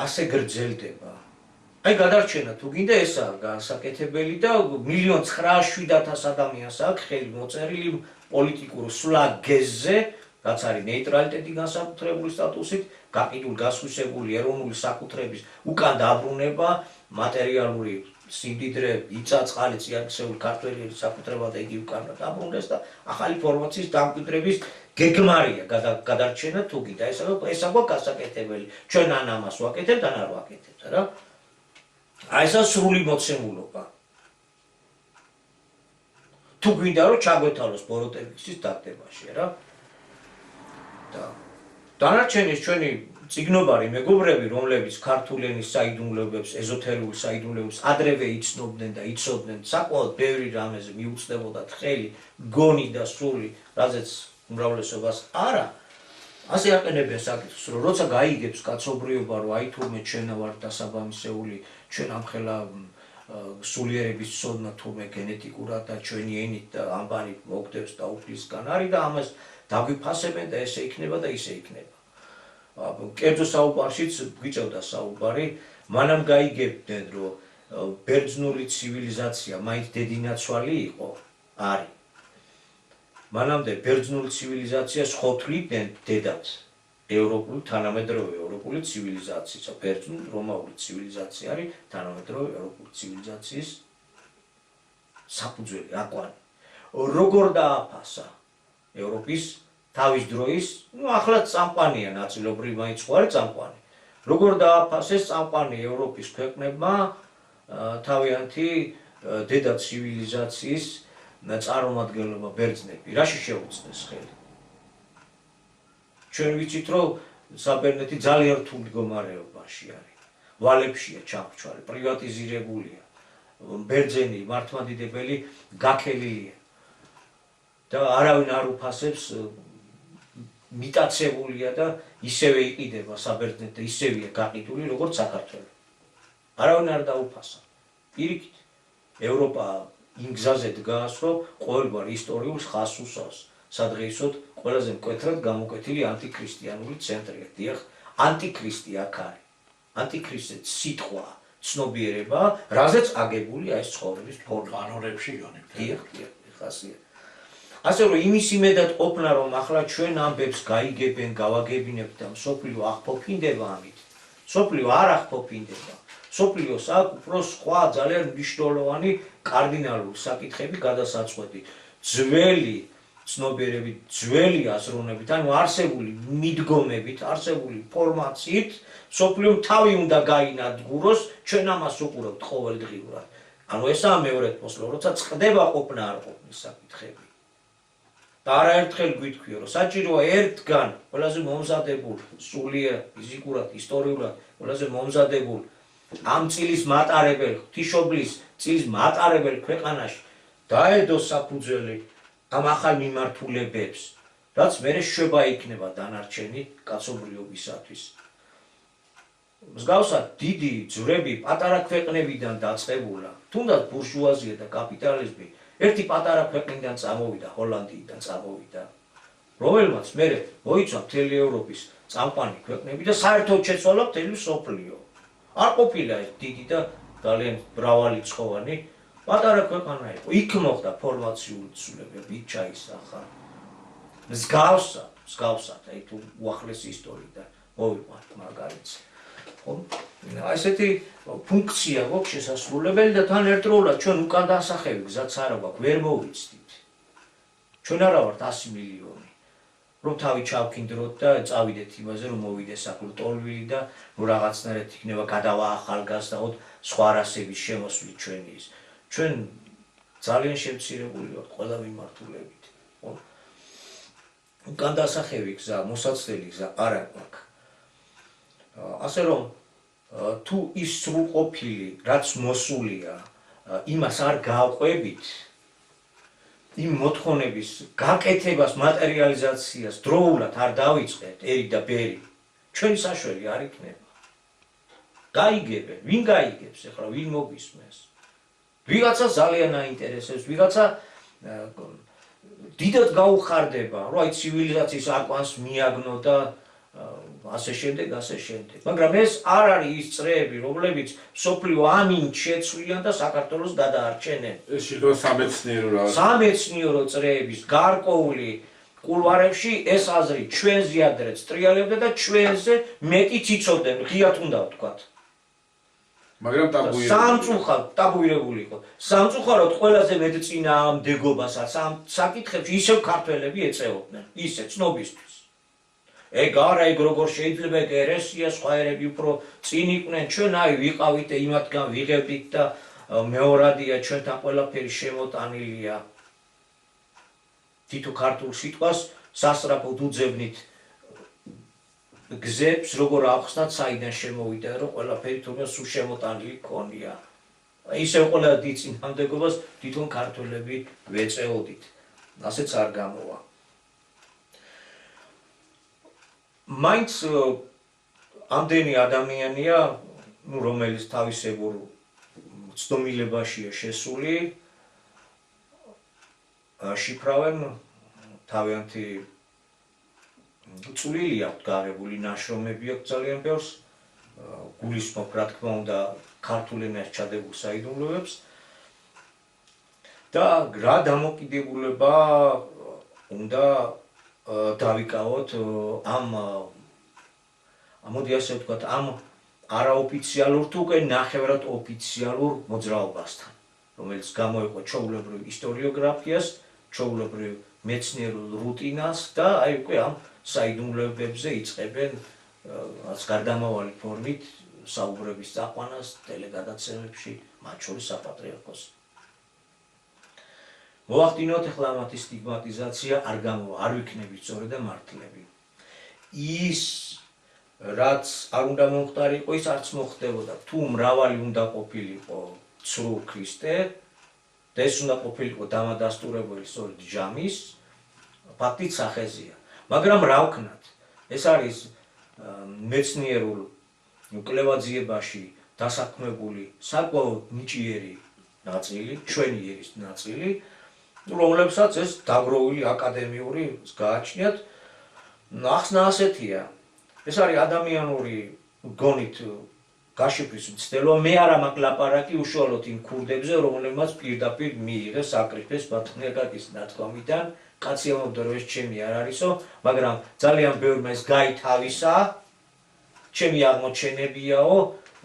ასე გრძელდება. აი გადარჩენა თუ გინდა ესაა გასაკეთებელი და 1,907,000 ადამიანს აქვს ხელი მოწერილი პოლიტიკურ სვლაგეზე, რაც არის ნეიტრალიტეტი განსაკუთრებული სტატუსით, გაყიდულ გასხვისებული ეროვნული საკუთრების უკან დაბრუნება, მატერიალური სიმდიდრე, იწა, წყალი, წიაღისეული ქართველი საკუთრება და იგი უკან დაბრუნდეს და ახალი ფორმაციის დამკვიდრების გეგმარია გადარჩენა თუ გინდა. ესა გვაქვს გასაკეთებელი. ჩვენ ან ამას ვაკეთებთ, ან არ ვაკეთებთ, რა. აი ესა სრული მოცემულობა. თუ გვინდა რომ ჩაგვეთვალოს ბოროტების დაგდებაში, რა. და დანარჩენი ჩვენი წიგნობარი მეგობრები, რომლებიც ქართულ ენის საიდუმლოებებს, ეზოთერულ საიდუმლოებებს ადრევე იცნობდნენ და იცოდნენ, საკმაოდ ბევრი რამეზე მიუწდებოდათ ხელი, გონი და სრული, რაზეც უმრავლესობას არა. ასე აყენებენ საკითხს, რომ როცა გაიგებს კაცობრიობა, რომ აი თურმე ჩვენა ვართ დასაბამისეული, ჩვენ ამხელა სულიერების ცოდნა თურმე გენეტიკურად და ჩვენი ენით და ამბანით მოგდებს და უფლისგან არის და ამას დაგვიფასებენ და ესე იქნება და ისე იქნება. კერძო საუბარშიც გვიწევდა საუბარი, მანამ გაიგებდნენ, რომ ბერძნული ცივილიზაცია მაინც დედინაცვალი იყო, არის. მანამდე ბერძნული ცივილიზაციას ხოვთვლიდნენ დედად ევროპული, თანამედროვე ევროპული ცივილიზაციის, ბერძნული რომაული ცივილიზაცია არის თანამედროვე ევროპული ცივილიზაციის საფუძველი, აკვანი. როგორ დააფასა ევროპის თავის დროის, ახლაც წამყვანია ნაწილობრივ მაინც ხო არის წამყვანი. როგორ დააფასეს წამყვანი ევროპის ქვეყნებმა თავიანთი დედა ცივილიზაციის წარმომადგენლობა ბერძნები, რაში შეუწდეს ხელი? ჩვენ ვიცით, რომ საბერძნეთი ძალიან რთულ მდგომარეობაში არის. ვალებშია ჩამხჩვარი, პრივატიზირებულია, ბერძენი მართლმადიდებელი გაქელილია და არავინ არ უფასებს, მიტაცებულია და ისევე იყიდება საბერძნეთ და ისევეა გაყიდული როგორც საქართველო. არავინ არ დაუფასა. პირიქით, ევროპა იმ გზაზე დგას, რომ ყოველგვარ ისტორიულ ხაზს უსვავს. სადღეისოდ ყველაზე მკვეთრად გამოკვეთილი ანტიქრისტიანული ცენტრია. დიახ, ანტიქრისტი აქ არის. ანტიქრისტეთ სიტყვა, ცნობიერება, რაზეც აგებულია ეს ცხოვრების ფორმა. კანონებში იონებთ. დიახ, ხასია. ასე რომ იმის იმედად ყოფნა, რომ ახლა ჩვენ ამბებს გაიგებენ, გავაგებინებთ და მსოფლიო აღფოფინდება ამით. მსოფლიო არ აღფოფინდება. მსოფლიოს აქვს უფრო სხვა ძალიან მნიშვნელოვანი კარდინალური საკითხები გადასაწყვეტი. ძველი ცნობიერებით, ძველი აზროვნებით, ანუ არსებული მიდგომებით, არსებული ფორმაციით, მსოფლიომ თავი უნდა გაინადგუროს, ჩვენ ამას უყურავთ ყოველდღიურად. ანუ ესაა მეორედ მოსვლა, როცა წყდება ყოფნა არ ყოფნის საკითხები. და არაერთხელ გვითქვია, რომ საჭიროა ერთგან ყველაზე მომზადებულ, სულიერ, ფიზიკურად, ისტორიულად, ყველაზე მომზადებულ ამ წილის მატარებელ, ღვთისმშობლის წილის მატარებელ ქვეყანაში დაედოს საფუძველი ამ ახალ მიმართულებებს, რაც მერე შვება იქნება დანარჩენი კაცობრიობისათვის. მსგავსად დიდი ძვრები პატარა ქვეყნებიდან დაწყებულა, თუნდაც ბურჟუაზია და კაპიტალიზმი ერთი პატარა ქვეყნიდან წამოვიდა, ჰოლანდიიდან წამოვიდა, რომელმაც მერე მოიცვა მთელი ევროპის წამყვანი ქვეყნები და საერთოდ შეცვალა მთელი მსოფლიო. არ ყოფილა ეს დიდი და ძალიან მრავალრიცხოვანი პატარა ქვეყანა იყო. იქ მოხდა ფორმაციული ცვლილებები, იქ ჩაისახა. მსგავსად, აი თუ უახლესი ისტორიიდან მოვიყვანთ მაგალითს. ესეთი ფუნქცია გვაქვს შესასრულებელი და თან ერთდროულად ჩვენ უკან დასახევი გზაც არა გვაქვს, ვერ მოვიცდით. ჩვენ არა ვართ 100 მილიონი. რომ თავი ჩავქინდროთ და წავიდეთ იმაზე, რომ მოვიდეს აქ ტოლვილი და ნუ რაღაცნაირად იქნება გადავაახალგაზრდოთ სხვა რასების შემოსვლით ჩვენი ის. ჩვენ ძალიან შემცირებული ვართ ყველა მიმართულებით. უკან დასახევი გზა, მოსაცდელი გზა არა გვაქვს. ასე რომ თუ ის სრულყოფილი, რაც მოსულია, იმას არ გავყვებით, იმ მოთხოვნების გაკეთებას, მატერიალიზაციას დროულად არ დავიწყეთ, ერი და ბერი, ჩვენი საშველი არ იქნება. გაიგებენ, ვინ გაიგებს ახლა, ვინ მოგისმენს? ვიღაცა ძალიან აინტერესებს, ვიღაცა დიდად გაუხარდება, რომ აი ცივილიზაციის აკვანს მიაგნო და ასე შემდეგ. მაგრამ ეს არ არის ის წრეები, რომლებიც მსოფლიო ამინდ შეცვლიან და საქართველოს გადაარჩენენ. ეს შეიძლება სამეცნიერო წრეების გარკვეული კულვარებში ეს აზრი ჩვენზე ადრეც ტრიალებდა და ჩვენზე მეტიც იცოდნენ, ღიად უნდა ვთქვათ. მაგრამ ტაბუირებული იყო. სამწუხაროდ ყველაზე მეტ წინააღმდეგობასაც ამ საკითხებში ისევ ქართველები ეწეოდნენ, ისე ცნობისთვის. ეგ არა, ეგ როგორ შეიძლება ეგ ერესია, სხვა ერები უფრო წინ იყვნენ, ჩვენ აი ვიყავით და იმათგან ვიღებდით და მეორადია ჩვენთან ყველაფერი შემოტანილია. თითო ქართულ სიტყვას სასწრაფოდ უძებნით გზებს, როგორ ახსნათ, საიდან შემოვიდა, რომ ყველაფერი თუნდაც სულ შემოტანილი ქონია. ისევ ყველა დიდ წინააღმდეგობას თვითონ ქართველები ვეწეოდით. ასეც არ გამოვა. მაინც ამდენი ადამიანია, რომელიც თავისებურ ცდომილებაშია შესული, შიფრავენ თავიანთი წვლილი აქვს გაღებული, ნაშრომები აქვს ძალიან ბევრს, გულისხმობ რა თქმა უნდა ქართულ ენაში ჩადებულ საიდუმლოებს და რა დამოკიდებულება უნდა დავიკავოთ მოდი ასე ვთქვათ, ამ არაოფიციალურ თუ უკვე ნახევრად ოფიციალურ მოძრაობასთან, რომელიც გამოიყო ჩვეულებრივ ისტორიოგრაფიას, ჩვეულებრივ მეცნიერულ რუტინას და აი უკვე ამ საიდუმლოებებზე იწყებენ რაც გარდამავალი ფორმით საუბრების წაყვანას ტელეგადაცემებში, მათ შორის საპატრიარქოს. მოვახდინოთ ახლა ამათი სტიგმატიზაცია არ გამოვა, არ ვიქნებით სწორი და მართლები. ის რაც არ უნდა მომხდარიყო, ის არც მოხდებოდა. თუ მრავალი უნდა ყოფილიყო ცრუ ქრისტე და ეს უნდა ყოფილიყო დამადასტურებელი სწორედ ჯამის, ფაქტით სახეზია. მაგრამ რა ვქნათ? ეს არის მეცნიერულ კვლევაძიებაში დასაქმებული საკმაოდ ნიჭიერი ნაწილი, ჩვენი ერის ნაწილი, რომლებსაც ეს დაგროვილი აკადემიური გააჩნიათ. ახსნა ასეთია. ეს არის ადამიანური გონით გაშიფრის მცდელობა. მე არა მაქვს ლაპარაკი უშუალოდ იმ ქურდებზე, რომლებმაც პირდაპირ მიიღეს საკრიფეს ბატონიაკაკის ნათქვამიდან. კაცი ამბობდა, რომ ეს ჩემი არ არისო, მაგრამ ძალიან ბევრმა ეს გაითავისა, ჩემი აღმოჩენებიაო,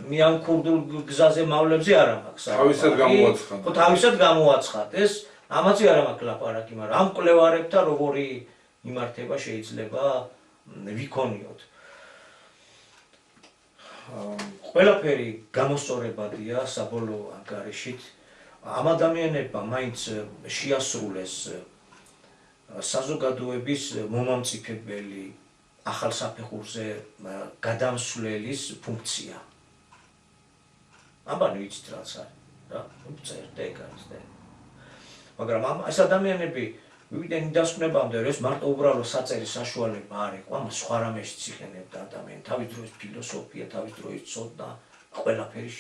მე ამ ქურდულ გზაზე მავლებზე არ მაქვს. თავისად გამოაცხადა. ხო, თავისად გამოაცხადეს. ამაზე არ მაქვს ლაპარაკი, მაგრამ ამ კვლევარებთან როგორი იმართება შეიძლება ვიქონიოთ. ყველაფერი გამოსწორებადია საბოლოო ანგარიშით. ამ ადამიანებმა მაინც შეასრულეს საზოგადოების მომამწიფებელი ახალ საფეხურზე გადამსვლის ფუნქცია. აბა ვიცით რაც არის, რა, წერტე არის და. მაგრამ ეს ადამიანები ვიდან დასკვნებამდე ეს მარტო უბრალოდ საწერის საშუალება არ იყო, ამ სხვა რამეშიც იყენებდა ადამიანი, თავის დროის ფილოსოფია, თავის დროის ცოდნა, ყველაფერი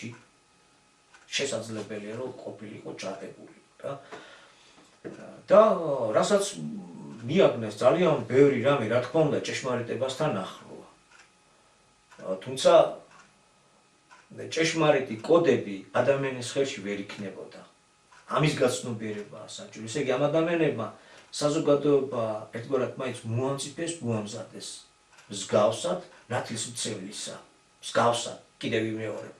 შესაძლებელია რომ ყოფილიყო ჩატებული, რა. და რასაც მიაგნეს ძალიან ბევრი რამე, რა თქმა უნდა, ჭეშმარიტებასთან ახლოა. თუმცა ჭეშმარიტი კოდები ადამიანის ხელში ვერ იქნებოდა. ამის გაცნობიერებაა საჭირო. ესე იგი, ამ ადამიანებმა საზოგადოება ერთგვარად მაინც მოამწიფეს, მოამზადეს მსგავსად ნათლისმცემლისა. მსგავსად, კიდევ ვიმეორებ.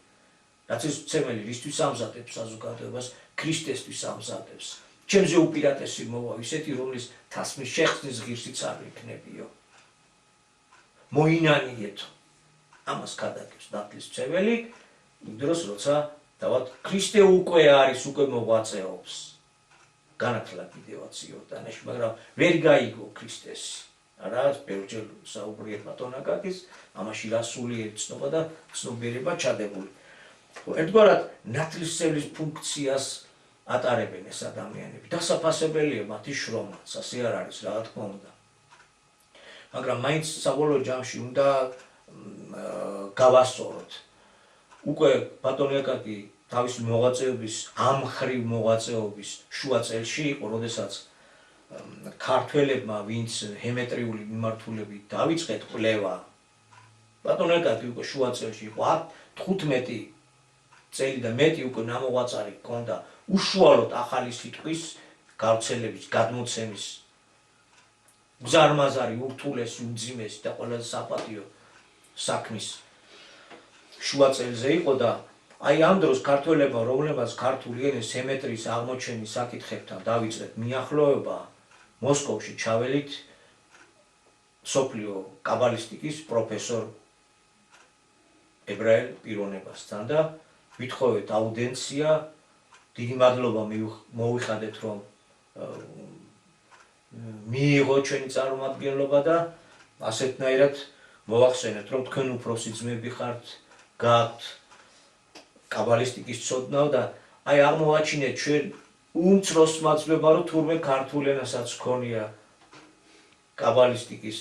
ნათლისმცემელი რისთვის ამზადებს საზოგადოებას? ქრისტესთვის ამზადებს. ჩემზე უპირატესი მოვა ისეთი, რომლის თასმის შეხსნის ღირსიც არ იქნებიო. მოინანიეთო. ამას გადაგებს ნათლისმცემელი, იმ დროს როცა დავათ ქრისტე უკვე არის, უკვე მოღვაწეობს. განათლა კიდევაც იორდანეში, მაგრამ ვერ გაიგო ქრისტესი. არა, ბევრჯერ საუბრიეთ ბატონაკაკის, ამაში რასული ცნობა და ცნობიერება ჩადებული. ერთგვარად ნათლისმცემლის ფუნქციას ატარებენ ეს ადამიანები. დასაფასებელია მათი შრომაც, ასე არ არის, რა თქმა უნდა. მაგრამ მაინც საბოლოო ჯამში უნდა გავასწოროთ. უკვე ბატონიაკაკი თავისი მოღვაწეობის, ამხრივ მოღვაწეობის შუა წელში იყო, როდესაც ქართველებმა, ვინც ჰემეტრიული მიმართულებით დავიწყეთ კვლევა, ბატონიაკაკი უკვე შუა წელში იყო 15 წელი და მეტი უკვე ნამოღვაწარი ჰქონდა უშუალოდ ახალი სიტყვის გავრცელების, გადმოცემის გზარმაზარი, ურთულესი, უმძიმესი და ყველაზე საპატიო საქმის შუა წელზე იყო და აი ამ დროს ქართველებმა, რომლებმაც ქართული ენის ჰემეტრის აღმოჩენის საკითხებთან დავიწყეთ მიახლოება, მოსკოვში ჩაველით სოფლიო კაბალისტიკის პროფესორ ებრაელ პიროვნებასთან და ვითხოვეთ აუდიენცია. დიდი მადლობა მოვიხადეთ, რომ მიიღო ჩვენი წარმომადგენლობა და ასეთნაირად მოვახსენეთ, რომ თქვენ უფროსი ძმები ხართ, გააქვთ კაბალისტიკის ცოდნა და აი აღმოვაჩინეთ ჩვენ უმცროს მაძლება, რომ თურმე ქართულ ენასაც ქონია კაბალისტიკის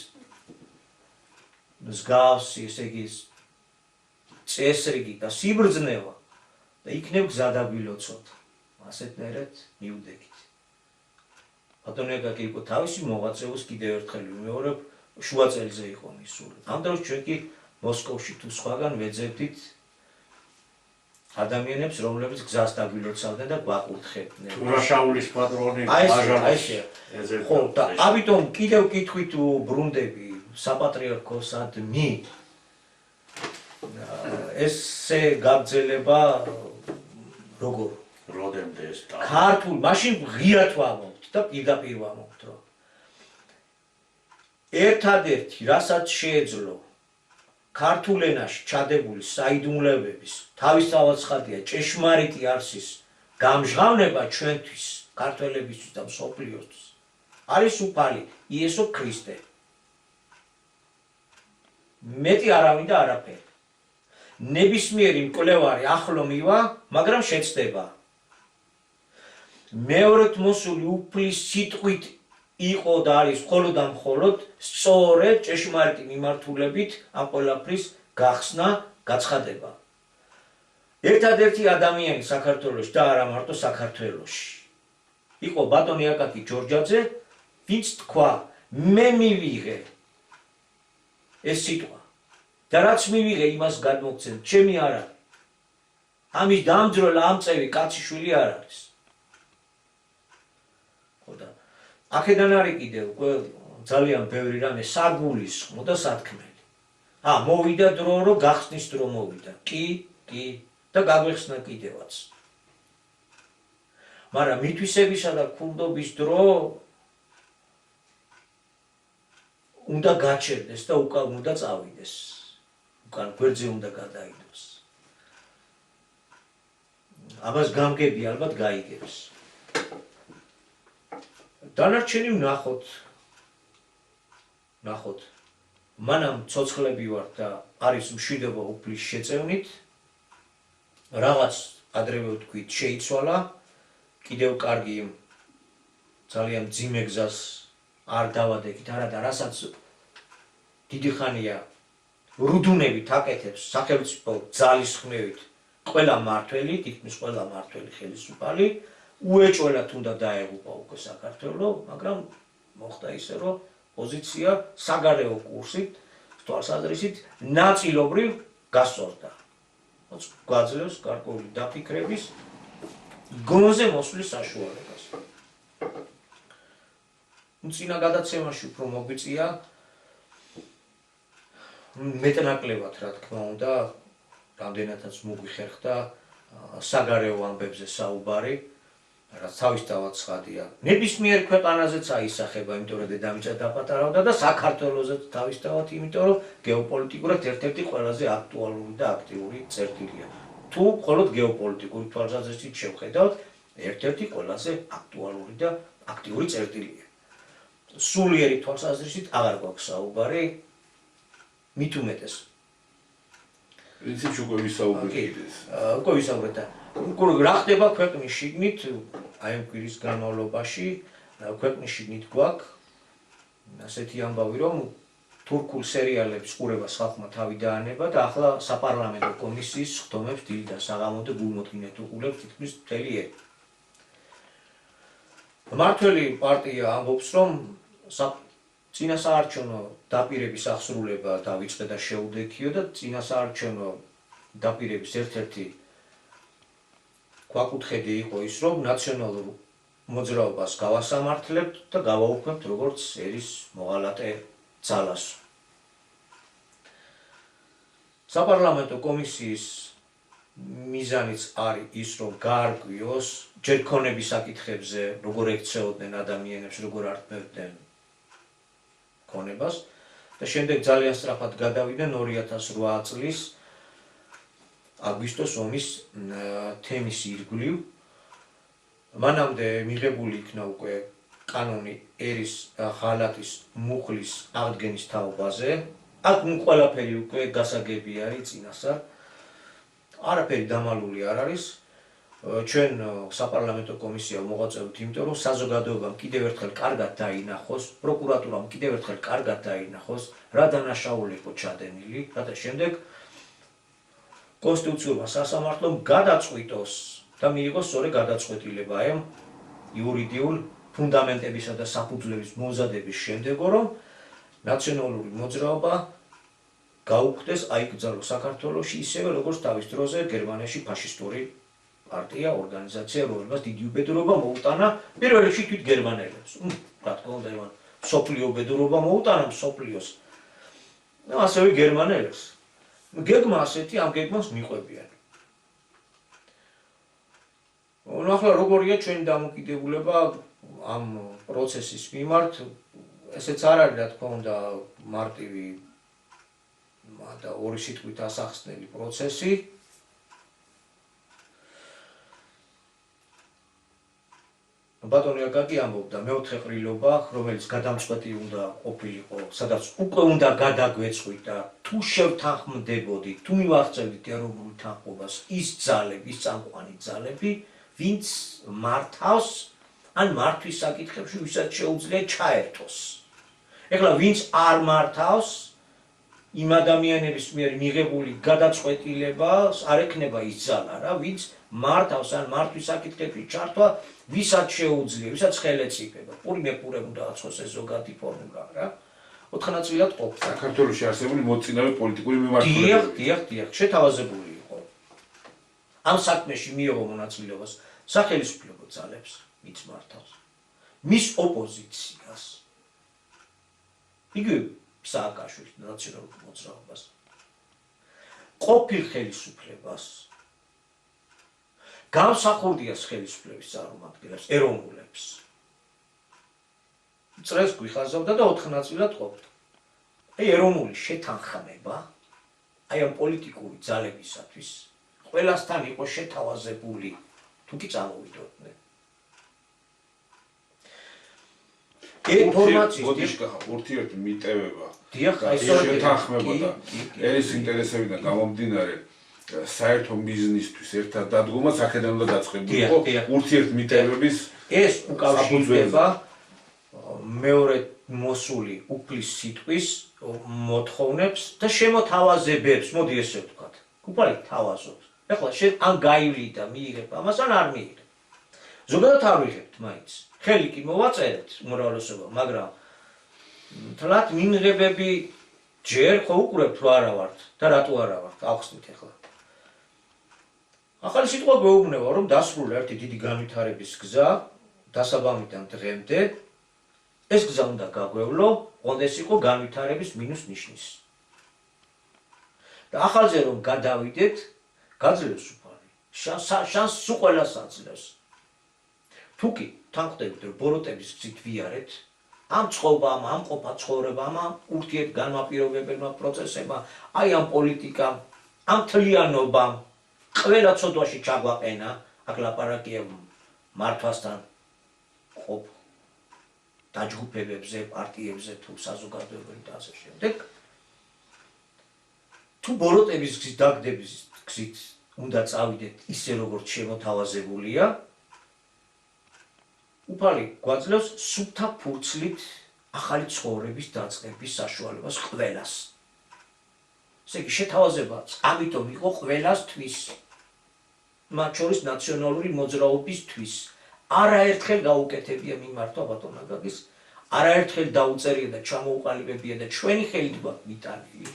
მსგავსი, ესე იგი წესრიგი და სიბრძნევა და იქნებ გზადაგვილოცოთ. ასეთნაირად მივდექით. ბატონიაკაკი იყო თავისი მოღვაწეობის კიდევ ერთხელ ვიმეორებ, შუა წელზე იყო მისული. ამ დროს ჩვენ კი მოსკოვში თუ სხვაგან ვეძებდით ადამიანებს, რომლებიც გზას დაგვილოცავდნენ და გვაკურთხებდნენ. თურაშაულის პატრონი აჟანოს. ხო, და ამიტომ კიდევ კითხვით ბრუნდები საპატრიარქოსადმი ესე გაგრძელება როგორ? როდემდე ეს ქართულ, მაშინ ღიად ვამბობთ და პირდაპირ ვამბობთ, რომ ერთადერთი, რასაც შეეძლო ქართულ ენაში ჩადებული საიდუმლოებების თავისთავად ცხადია ჭეშმარიტი არსის გამჟღავნება ჩვენთვის, ქართველებისთვის და მსოფლიოსთვის არის უფალი იესო ქრისტე. მეტი არავინ და არაფერი. ნებისმიერი მკვლევარი ახლო მივა, მაგრამ შეცდება. მეორედ მოსული უფლის სიტყვით იყო და არის მხოლოდ და მხოლოდ სწორედ ჭეშმარიტი მიმართულებით ამ ყველაფრის გახსნა, გაცხადება. ერთადერთი ადამიანი საქართველოში და არა მარტო საქართველოში იყო ბატონი აკაკი ჯორჯაძე, ვინც თქვა, მე მივიღე ეს სიტყვა და რაც მივიღე იმას გადმოგცემ, ჩემი არ არის. ამის დამძროლა ამწევი კაციშვილი არ არის. ხოდა აქედან არის კიდევ ძალიან ბევრი რამე საგულისხმო და სათქმელი. მოვიდა დრო, რომ გახსნის დრო მოვიდა. კი და გაგვეხსნა კიდევაც. მაგრამ მითვისებისა და ქურდობის დრო უნდა გაჩერდეს და უკან უნდა წავიდეს. უკან გვერდზე უნდა გადაიდოს. ამას გამგები ალბათ გაიგებს. დანარჩენი ვნახოთ. მანამ ცოცხლები ვართ და არის მშვიდობა უფლის შეწევნით. რაღაც ადრევე ვთქვით შეიცვალა. კიდევ კარგი ძალიან მძიმე გზას არ დავადექით, არადა რასაც დიდი ხანია რუდუნებით აკეთებს სახელმწიფო ძალისხმევით ყველა მმართველი, თითქმის ყველა მმართველი ხელისუფალი უეჭველად უნდა დაეღუპა უკვე საქართველო, მაგრამ მოხდა ისე, რომ პოზიცია საგარეო კურსით, თვალსაზრისით ნაწილობრივ გასწორდა. გვაძლევს გარკვეული დაფიქრების გონზე მოსვლის საშუალებას. წინა გადაცემაში უფრო მოგვიწია მეტნაკლებად, რა თქმა უნდა, რამდენადაც მოგვიხერხდა საგარეო ამბებზე საუბარი, რაც თავისთავად ცხადია. ნებისმიერ ქვეყანაზეც აისახება, იმიტომ რომ დედამიწა დაპატარავდა და საქართველოსაც თავისთავად, იმიტომ რომ გეოპოლიტიკურად ერთ-ერთი ყველაზე აქტუალური და აქტიური წერტილია. თუ მხოლოდ გეოპოლიტიკური თვალსაზრისით შევხედავთ, ერთ-ერთი ყველაზე აქტუალური და აქტიური წერტილია. სულიერი თვალსაზრისით აღარ გვაქვს საუბარი, მით უმეტეს. პრინციპში უკვე ვისაუბრეთ. უკვე ვისაუბრეთ. რა ხდება ქვეყნის შიგნით, აი ამ კვირის განმავლობაში, ქვეყნის შიგნით გვაქვს ასეთი ამბავი, რომ თურქულ სერიალებს ყურებას ხალხმა თავი დაანება და ახლა საპარლამენტო კომისიის ხდომებს დილით და საღამოდ გულმოდგინედ უყურებს თითქმის მთელი ერი. მმართველი პარტია ამბობს, რომ წინასაარჩევნო დაპირების აღსრულება დავიწყე და შეუდექიო და წინასაარჩევნო დაპირების ერთ-ერთი ქვაკუთხედი იყო ის, რომ ნაციონალურ მოძრაობას გავასამართლებთ და გავაუქმებთ როგორც ერის მოღალატე ძალას. საპარლამენტო კომისიის მიზანიც არის ის, რომ გაარკვიოს ჯერ ქონების საკითხებზე, როგორ ექცეოდნენ ადამიანებს, როგორ ართმევდნენ ქონებას და შემდეგ ძალიან სწრაფად გადავიდნენ 2008 წლის აგვისტოს ომის თემის ირგვლივ. მანამდე მიღებული იქნა უკვე კანონი ერის ღალატის მუხლის აღდგენის თაობაზე. აქ ყველაფერი უკვე გასაგები არის წინასწარ. არაფერი დამალული არ არის. ჩვენ საპარლამენტო კომისია მოღვაწეობთ, იმიტომ რომ საზოგადოებამ კიდევ ერთხელ კარგად დაინახოს, პროკურატურამ კიდევ ერთხელ კარგად დაინახოს, რა დანაშაული იყო ჩადენილი, რათა შემდეგ კონსტიტუციურმა სასამართლომ გადაწყვიტოს და მიიღოს სწორი გადაწყვეტილება ამ იურიდიულ ფუნდამენტებისა და საფუძვლების მომზადების შემდეგო, რომ ნაციონალური მოძრაობა გაუქმდეს, აიკრძალოს საქართველოში ისევე, როგორც თავის დროზე გერმანიაში ფაშისტური პარტია, ორგანიზაცია, რომელსაც დიდი უბედურობა მოუტანა პირველ რიგში თვით გერმანელებს. რა თქმა უნდა, მსოფლიო უბედურობა მოუტანა მსოფლიოს. ასევე გერმანელებს. გეგმა ასეთი, ამ გეგმას მიყვებიან. ახლა როგორია ჩვენი დამოკიდებულება ამ პროცესის მიმართ, ესეც არ არის, რა თქმა უნდა, მარტივი და ორი სიტყვით ასახსნელი პროცესი. ბატონი აკაკი ამბობდა, მეოთხე ყრილობა, რომელიც გადამწყვეტი უნდა ყოფილიყო, სადაც უკვე უნდა გადაგვეწყვიტა თუ შევთანხმდებოდით, თუ მივახცევდით ეროვნულ თანხმობას ის ძალები, ის წამყვანი ძალები, ვინც მართავს ან მართვის საკითხებში ვისაც შეუძლია ჩაერთოს. ეხლა ვინც არ მართავს იმ ადამიანების მიერ მიღებული გადაწყვეტილებას არ ექნება ის ძალა რა, ვინც მართავს ან მართვის საკითხებში ჩართვა, ვისაც შეუძლია, ვისაც ხელეც იფება. პური მეპურე უნდა აცხოს ეს ზოგადი ფორმულა რა. 4 ნაწილად ყოფს. საქართველოში არსებული მოწინავე პოლიტიკური მიმართულებები. დიახ, შეთავაზებული იყო. ამ საქმეში მიიღო მონაწილეობას სახელმწიფო ძალებს, ვინც მართავს. მის ოპოზიციას. იგივე სააკაშვილის ნაციონალურ მოძრაობას. ყოფილ ხელისუფლებას. გამსახურდიას ხელისუფლების წარმომადგენლებს, ეროვნულებს. წრეს გვიხაზავდა და 4 ნაწილად ყოფდა. აი ეროვნული შეთანხმება, აი ამ პოლიტიკური ძალებისათვის ყველასთან იყო შეთავაზებული, თუ კი წამოვიდოდნენ. ურთიერთ მიტევება და შეთანხმება და ერის ინტერესებიდან გამომდინარე საერთო ბიზნესთვის ერთად დადგომა აქედან უნდა დაწყებულიყო ურთიერთ მიტევების ეს უკავშირდება მეორე მოსული უფლის სიტყვის მოთხოვნებს და შემოთავაზებებს, მოდი ესე ვთქვათ. კუპარი თავაზობს. ეხლა შენ ან გაივლი და მიიღებ ამას ან არ მიიღებ. ზოგადად არ ვიღებთ მაინც. ხელი კი მოვაწერეთ უმრავლესობა, მაგრამ თლათ მიმღებები ჯერ ხო უყურებთ რა არა ვართ და რატო არა ვართ, ახსნით ეხლა. ახალი სიტყვა გვეუბნება, რომ დასრულდა ერთი დიდი განვითარების გზა დასაბამიდან დღემდე. ეს გზა უნდა გაგვევლო, კონდეს იყო განვითარების მინუს ნიშნის. და ახალზე რომ გადავიდეთ, გაძლევს უფალი. შანსს უყველას აძლევს. თუკი თანხდებით, რომ ბოროტების გზით ვიარეთ, ამ წყობამ, ამ ყოფა ცხოვრებამ, ამ ურთიერთ განმაპირობებელმა პროცესებმა, აი ამ პოლიტიკამ, ამ თლიანობამ, ყველა ცოდვაში ჩაგვაყენა, აქ ლაპარაკია მართვასთან ყოფ დაჯგუფებებზე, პარტიებზე თუ საზოგადოებრივ და ასე შემდეგ. თუ ბოროტების გზით დაგდების გზით უნდა წავიდეთ ისე როგორც შემოთავაზებულია, უფალი გვაძლევს სუფთა ფურცლით ახალი ცხოვრების დაწყების საშუალებას ყველას. ესე იგი შეთავაზებაც ამიტომ იყო ყველასთვის, მათ შორის ნაციონალური მოძრაობისთვის. არაერთხელ გაუკეთებია მიმართვა ბატონ ნაგაგის, არაერთხელ დაუწერია და ჩამოუყალიბებია და ჩვენი ხელით გვაქვს მიტანილი.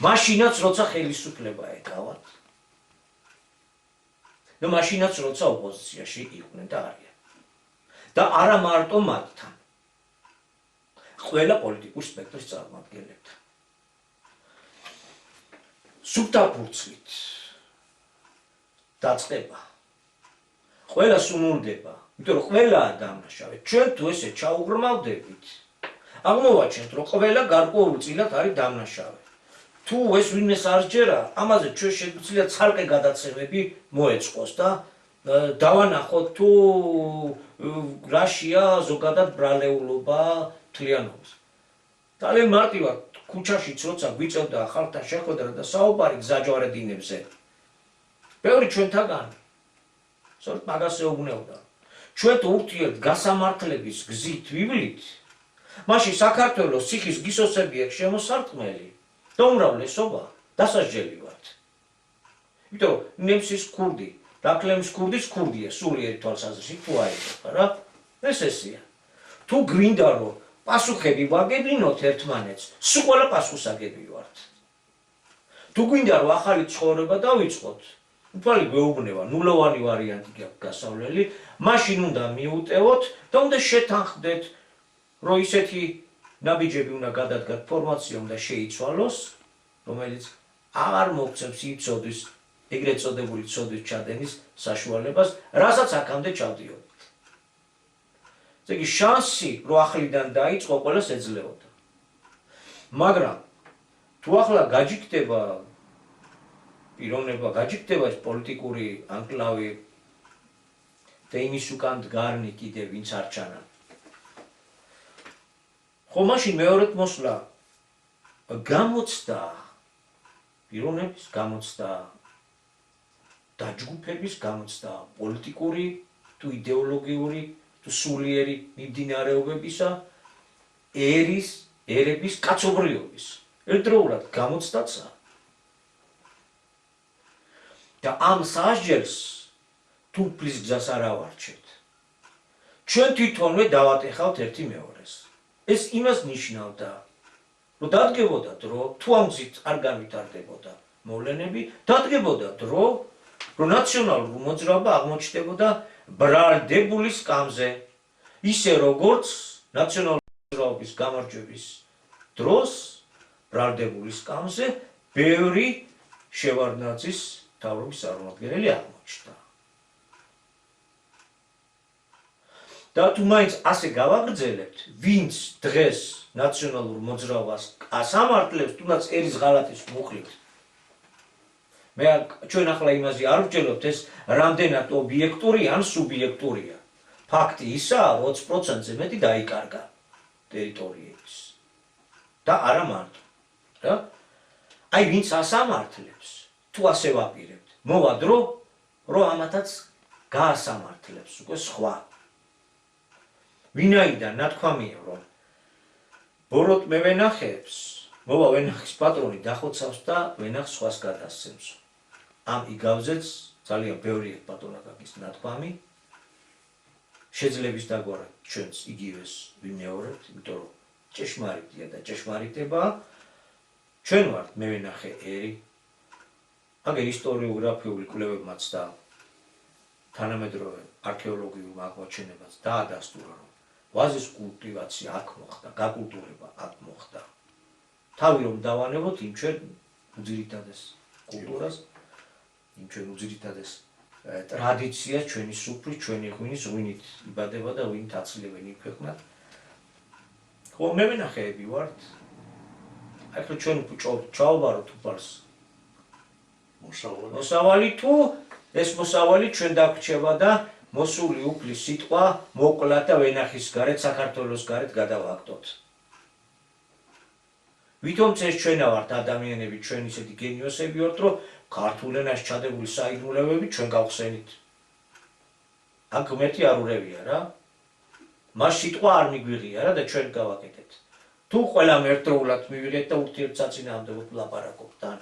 მაშინაც როცა ხელისუფლება ეკავათ. და მაშინაც როცა ოპოზიციაში იყვნენ და არიან. და არა მარტო მათთან. ყველა პოლიტიკურ სპექტრის წარმომადგენლებთან. სუფთა ფურცლით დაწყება. ყველა სუნურდება, იმიტომ რომ ყველაა დამნაშავე. ჩვენ თუ ესე ჩაუღრმავდებით, აღმოვაჩენთ, რომ ყველა გარკვეულწილად არის დამნაშავე. თუ ეს ვინმეს არ ჯერა, ამაზე ჩვენ შეგვიძლია ცალკე გადაცემები მოეწყოს და დავანახოთ თუ რაშია ზოგადად ბრალეულობა თლიანობას. ძალიან მარტივად ქუჩაშიც როცა გვიწევდა ხალხთან შეხვედრა და საუბარი გზაჯვარედინებზე. ბევრი ჩვენთაგანი სწორედ მაგას ეუბნებოდა. ჩვენ თუ ურთიერთ გასამართლების გზით ვივლით, მაშინ საქართველოს ციხის გისოსები აქვს შემოსარტყმელი და უმრავლესობა დასაჯელი ვართ. იმიტომ რომ ნემსის ქურდი, დაქლემის ქურდის ქურდია სულიერი თვალსაზრისით თუ აიღება რა. ეს ესეა. თუ გვინდა რომ პასუხები ვაგებინოთ ერთმანეთს, სულ ყველა პასუხისაგები ვართ. თუ გვინდა რომ ახალი ცხოვრება დავიწყოთ, უფალი გვეუბნება, ნულოვანი ვარიანტი გაქვს გასავლელი, მაშინ უნდა მიუტევოთ და უნდა შეთანხმდეთ, რომ ისეთი ნაბიჯები უნდა გადადგათ, ფორმაცია უნდა შეიცვალოს, რომელიც აღარ მოგცემს იცოდის, ეგრეთ წოდებული ცოდვის ჩადენის საშუალებას, რასაც აქამდე ჩავდიოდით. ესე იგი შანსი, რომ ახლიდან დაიწყო, ყველას ეძლეოდა. მაგრამ თუ ახლა გაჯიქდება პიროვნება, გაჯიქდება ეს პოლიტიკური ანკლავი და იმის უკან დგარნი კიდე ვინც არ ჩანა. ხო, მაშინ მეორედ მოსვლა გამოცდა პიროვნების გამოცდა, დაჯგუფების გამოცდა, პოლიტიკური თუ იდეოლოგიური თუ სულიერი მიმდინარეობებისა, ერების კაცობრიობის ერთდროულად გამოცდაცა. და ამ სასჯელს თუფლის გზას არ ავარჩევთ. ჩვენ თვითონვე დავატეხავთ ერთი მეორეს. ეს იმას ნიშნავდა, რომ დადგებოდა დრო, თუ ამ გზით არ განვითარდებოდა მოვლენები, დადგებოდა დრო, რომ ნაციონალური მოძრაობა აღმოჩნდებოდა ბრალდებული სკამზე, ისე როგორც ნაციონალური მოძრაობის გამარჯვების დროს ბრალდებული სკამზე ბევრი შევარდნაძის მთავრობის წარმომადგენელი აღმოჩნდა. და თუ მაინც ასე გავაგრძელებთ, ვინც დღეს ნაციონალურ მოძრაობას ასამართლებს, თუნდაც ერის ღალატის მუხლით. ჩვენ ახლა იმაზე არ ვჯეროთ, ეს რამდენად ობიექტური ან სუბიექტურია. ფაქტი ისაა, 20%-ზე მეტი დაიკარგა ტერიტორიების. და არა მარტო. რა? აი ვინც ასამართლებს, თუ ასე ვაპირებთ, მოვა დრო, რომ ამათაც გაასამართლებს უკვე სხვა. ვინაიდან ნათქვამია, რომ ბოროტ მე ვენახებს, მოვა ვენახის პატრონი დახოცავს და ვენახს სხვას გადასცემს. ამ იგავზეც ძალიან ბევრი პატრონაკაკის ნათქვამი შეძლების დაგვარად ჩვენც იგივეს ვიმეორებთ, იმიტომ რომ ჭეშმარიტია და ჭეშმარიტებაა. ჩვენ ვართ მე ვენახე ერი. აგერ ისტორიოგრაფიული კვლევებმაც და თანამედროვე არქეოლოგიურ აღმოჩენებაც დაადასტურა, რომ ვაზის კულტივაცია აქ მოხდა, გაკულტურება აქ მოხდა. თავი რომ დავანებოთ იმ ჩვენ უძირითადეს კულტურას, იმ ჩვენ უძირითადეს ტრადიციას, ჩვენი სუფრის, ჩვენი ღვინის, ღვინით იბადება და ღვინით აცლევენ იმ ქვეყნად. ხო, მე ვენახეები ვართ. ახლა ჩვენ ჩავაბაროთ უფალს. მოსავალი თუ ეს მოსავალი ჩვენ დაგრჩება და მოსული უფლის სიტყვა მოკლა და ვენახის გარეთ, საქართველოს გარეთ გადავაგდოთ. ვითომც ეს ჩვენა ვართ ადამიანები, ჩვენ ისეთი გენიოსები ვართ, რომ ქართულ ენაში ჩადებული საიდუმლოებები ჩვენ გავხსენით. აქ ღმერთი არ ურევია რა. მას სიტყვა არ მიგვიღია რა და ჩვენ გავაკეთეთ. თუ ყველამ ერთდროულად მივიღეთ და ურთიერთსაწინააღმდეგოდ ვლაპარაკობთ თან.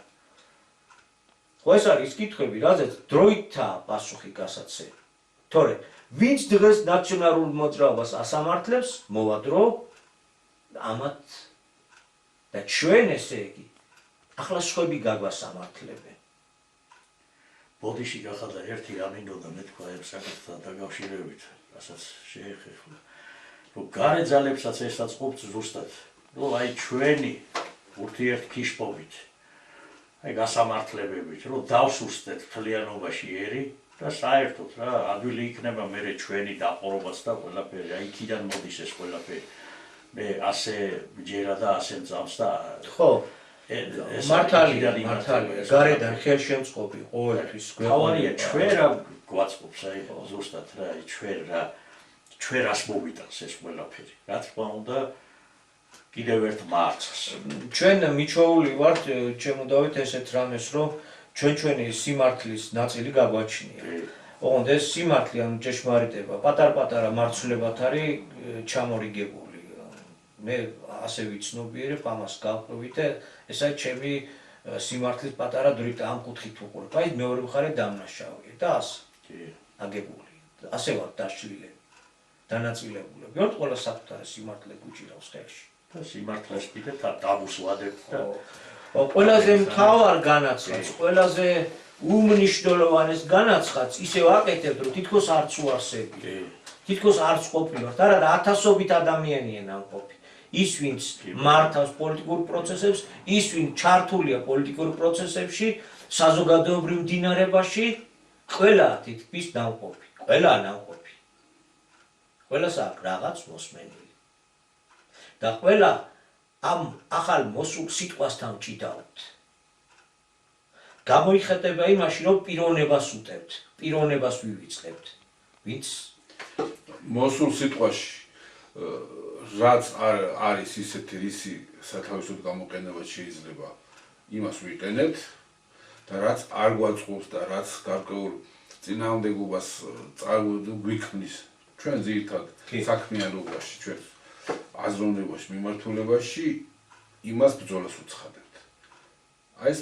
ხო ეს არის კითხვები, რაზეც დროითაა პასუხი გასაცემი. თორე ვინც დღეს ნაციონალურ მოძრაობას ასამართლებს, მოვა დრო ამათ და ჩვენ ესე იგი ახლა სხვები გაგვასამართლებენ. ბოდიში გახადა ერთი რამე უნდა მეთქვა ამ საკითხთან დაკავშირებით, რასაც შეეხება. რომ გარე ძალებსაც ესაწყობთ ზუსტად, რომ აი ჩვენი ურთიერთქიშპობით, აი გასამართლებებით, რომ დავსუსტეთ მთლიანობაში ერი და საერთოდ რა, ადვილი იქნება მერე ჩვენი დაპყრობაც და ყველაფერი, აი იქიდან მოდის ეს ყველაფერი. მე ასე ჯერა და ასე მწამს და ხო, მართალია, გარედან ხელშემწყობი ყოველთვის გვეყოლია ჩვენ რა გვაწყობს, აი ზუსტად რა, აი ჩვენ რას მოვიტანს ეს ყველაფერი. რა თქმა უნდა, კიდევ ერთ მარცხს. ჩვენ მიჩვეული ვართ, შემოდავით ესეთ რამეს, რომ ჩვენი სიმართლის ნაწილი გაგვაჩნია. ოღონდ ეს სიმართლე ან ჭეშმარიტება პატარ-პატარა მარცვლებად არის ჩამორიგებული. მე ასე ვიცნობიერებ ამას გავყვებით და ესა ჩემი სიმართლის პატარა დრით ამ კუთხით უყურებ. აი მეორე მხარე დამნაშავეა და ასე აგებული. ასე ვარ დაშლილები, დანაწილებულები. ვართ ყველა საკუთარი სიმართლე გუჭირავს ხელში. და სიმართლეს კიდე დაბუს ვადებთ და ყველაზე მთავარ განაცხადს, ყველაზე უმნიშვნელოვანეს განაცხადს ისევ აკეთებთ, რომ თითქოს არც უარსებია. თითქოს არც ყოფილვართ, არა და ათასობით ადამიანია ნამყოფი. ის ვინც მართავს პოლიტიკურ პროცესებს, ის ვინც ჩართულია პოლიტიკურ პროცესებში, საზოგადოებრივ დინარებაში, ყველა თითქმის ნამყოფი, ყველა ნამყოფი. ყველას აქვს რაღაც მოსმენილი. და ყველა ამ ახალ მოსულ სიტყვასთან ჭიდაობთ. გამოიხატება იმაში, რომ პიროვნებას უტევთ, პიროვნებას ვივიწყებთ. ვინც მოსულ სიტყვაში რაც არის ისეთი რისი სათავისოდ გამოყენება შეიძლება იმას ვიყენებთ და რაც არ გვაწყობს და რაც გარკვეულ წინააღმდეგობას გვიქმნის ჩვენ ძირითად საქმიანობაში, ჩვენ აზროვნებაში, მიმართულებაში იმას ბრძოლას უცხადებთ. აი ეს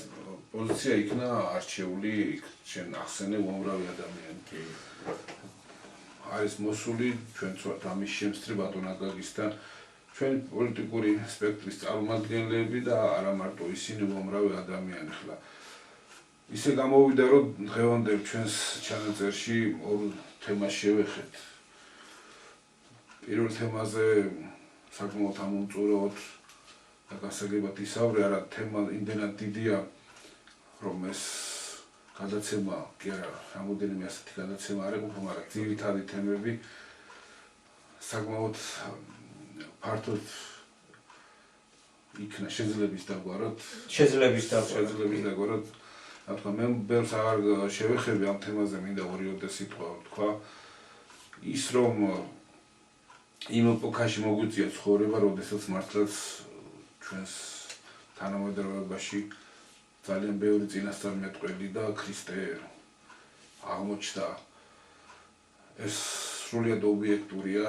პოზიცია იქნა არჩეული, ჩვენ ახსენე უამრავი ადამიანი. არის მოსული ჩვენ ცოტა ამის შემსწრე ბატონ აკაკისთან ჩვენ პოლიტიკური სპექტრის წარმომადგენლები და არა მარტო ისინი უამრავი ადამიანი ხლა. ისე გამოვიდა რომ დღევანდელ ჩვენს ჩანაწერში ორ თემას შევეხეთ. პირველ თემაზე საკმაოდ ამომწურავად და გასაგებად ისავრე, არა თემა იმდენად დიდია, რომ ეს გადაცემა კი არა, რამოდენიმე ასეთი გადაცემა არ ეყოფა, მაგრამ ძირითადი თემები საკმაოდ ფართოდ იქნა შეძლების დაგვარად. რა თქმა მე ბევრს აღარ შევეხები ამ თემაზე, მინდა ორი-ორი სიტყვა ვთქვა. ის რომ იმ ეპოქაში მოგვიწია ცხოვრება, როდესაც მართლაც ჩვენს თანამედროვეობაში ძალიან ბევრი წინასწარმეტყველი და ქრისტე აღმოჩნდა. ეს სრულიად ობიექტურია,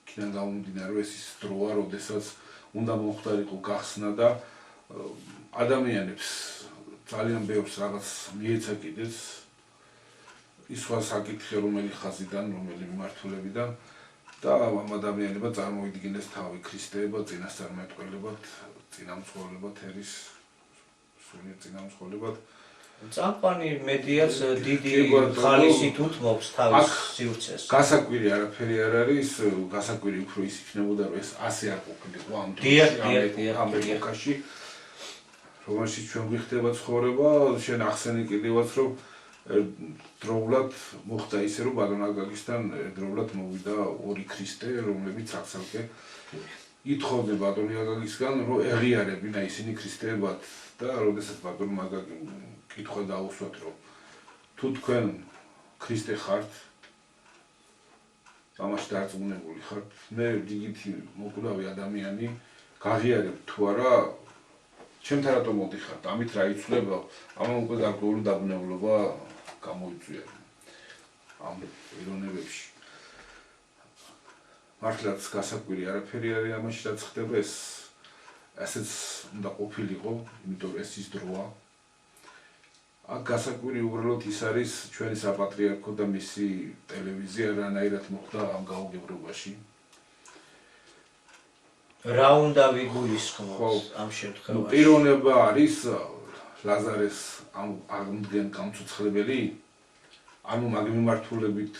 იქიდან გამომდინარე, ეს ის დროა, როდესაც უნდა მომხდარიყო გახსნა და ადამიანებს ძალიან ბევრს რაღაც მიეცა კიდეც ის სხვა საკითხი, რომელი ხაზიდან, რომელი მიმართულებიდან და ამ ადამიანებმა წარმოიდგინეს თავი ქრისტეებად, წინასწარმეტყველებად, წინამძღოლებად, ერის სრულიად წინამძღოლებად. წამყვანი მედიას დიდი ხალისით უთმობს თავის სივრცეს. გასაკვირი არაფერი არ არის, გასაკვირი უფრო ის იქნებოდა, რომ ეს ასე არ ყოფილიყო ამ ეპოქაში, რომელშიც ჩვენ გვიხდება ცხოვრება, შენ ახსენე კიდევაც, რომ დროულად მოხდა ისე, რომ ბატონ აკაკისთან დროულად მოვიდა ორი ქრისტე, რომლებიც აქ-აქ ითხოვდნენ ბატონ აკაკისგან, რომ ეღიარებინა ისინი ქრისტეებად და როდესაც ბატონ აკაკი კითხვა დაუსვათ, რომ თუ თქვენ ქრისტე ხართ, ამაში დარწმუნებული ხართ, მე რიგითი მოკლავი ადამიანი გაღიარებ თუ არა, ჩემთან რატომ მოდიხართ, ამით რა იცვლება, ამან უკვე გარკვეული დაბნეულობა გამოიწვია ამ ეროვნებებში. მართლაც გასაკვირი არაფერი არის ამაში, რაც ხდება, ეს ასეც უნდა ყოფილიყო, იმიტომ ეს ის დროა. აქ გასაკვირი უბრალოდ ის არის ჩვენი საპატრიარქო და მისი ტელევიზია რანაირად მოხდა ამ გაუგებრობაში. რა უნდა ვიგულისხმოთ ამ შემთხვევაში? პიროვნება არის ლაზარეს აღმდგენ გამწუწხლებელი? ანუ მაგ მიმართულებით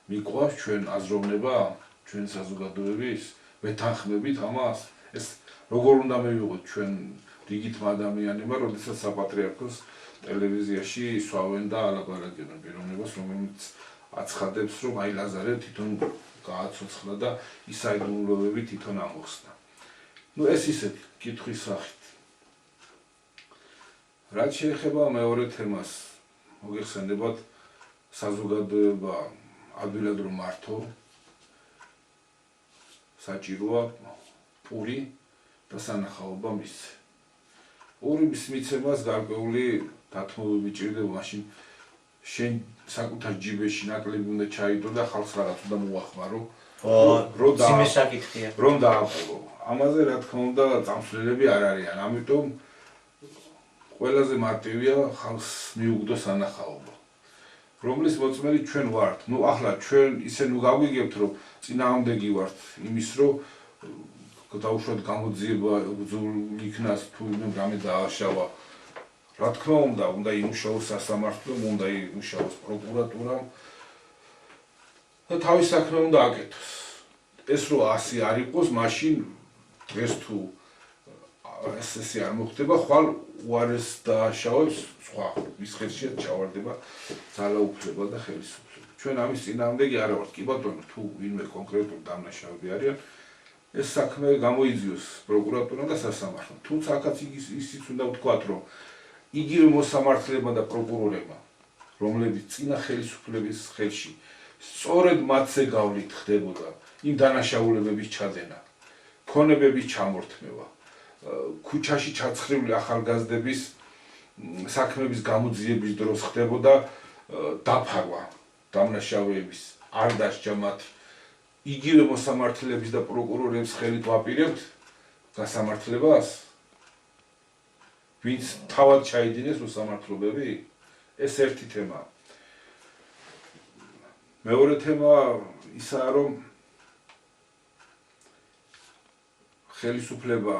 მიყვავს ჩვენ აზროვნება, ჩვენ საზოგადოების, ვეთანხმებით ამას? ეს როგორ უნდა მივიღოთ ჩვენ რიგითმა ადამიანებმა, როდესაც საპატრიარქოს ტელევიზიაში ისვავენ და ალაპარაკებენ პიროვნებას, რომელიც აცხადებს, რომ აი ლაზარე თვითონ გააცოცხლა და ის საიდუმლოები თვითონ ამოხსნა. ეს ისეთი კითხვის სახით. რაც შეეხება მეორე თემას, მოგეხსენებათ, საზოგადოება ადვილად რომ მართო, საჭიროა პური და სანახაობა მისცე. პურის მიცემას გარკვეული დათმობები ჭირდება, მაშინ შენ საკუთარ ჯიბეში ნაკლები უნდა ჩაიდო და ხალხს რაღაც უნდა მოახმარო, რომ დააპყრო. ამაზე რა თქმა უნდა წამსვლელები არ არიან, ამიტომ ყველაზე მარტივია ხალხს მიუგდო სანახაობა, რომლის მოწმე ჩვენ ვართ. ახლა ჩვენ ისე გავიგებთ, რომ წინააღმდეგი ვართ იმის, რომ დაუშვათ გამოძიება იქნას თუ რამე დააშავა. რა თქმა უნდა იმუშაოს სასამართლომ, უნდა იმუშაოს პროკურატურამ და თავის საქმე უნდა აკეთოს. ეს რო ასე არ იყოს, მაშინ დღეს თუ ესე არ მოხდება, ხვალ უარეს დააშავებს სხვა, ვის ხელშია ჩავარდება ძალაუფლება და ხელისუფლება. ჩვენ ამის წინააღმდეგი არა ვართ, კი ბატონო, თუ ვინმე კონკრეტულ დამნაშავეები არიან, ეს საქმე გამოიძიოს პროკურატურამ და სასამართლომ. თუმცა აქაც ისიც უნდა ვთქვათ, რომ იგივე მოსამართლებმა და პროკურორებმა, რომლებიც წინა ხელისუფლების ხელში სწორედ მათზე გავლით ხდებოდა იმ დანაშაულებების ჩადენა, ქონებების ჩამორთმევა ქუჩაში ჩაცხრიული ახალგაზრდების საქმეების გამოძიების დროს ხდებოდა დაფარვა დამნაშავეების არ დასჯა მათი იგივე მოსამართლეების და პროკურორების ხელით ვაპირებთ გასამართლებას ვინც თავად ჩაიდინეს მოსამართლობები ეს ერთი თემაა მეორე თემა ისაა რომ ხელისუფლება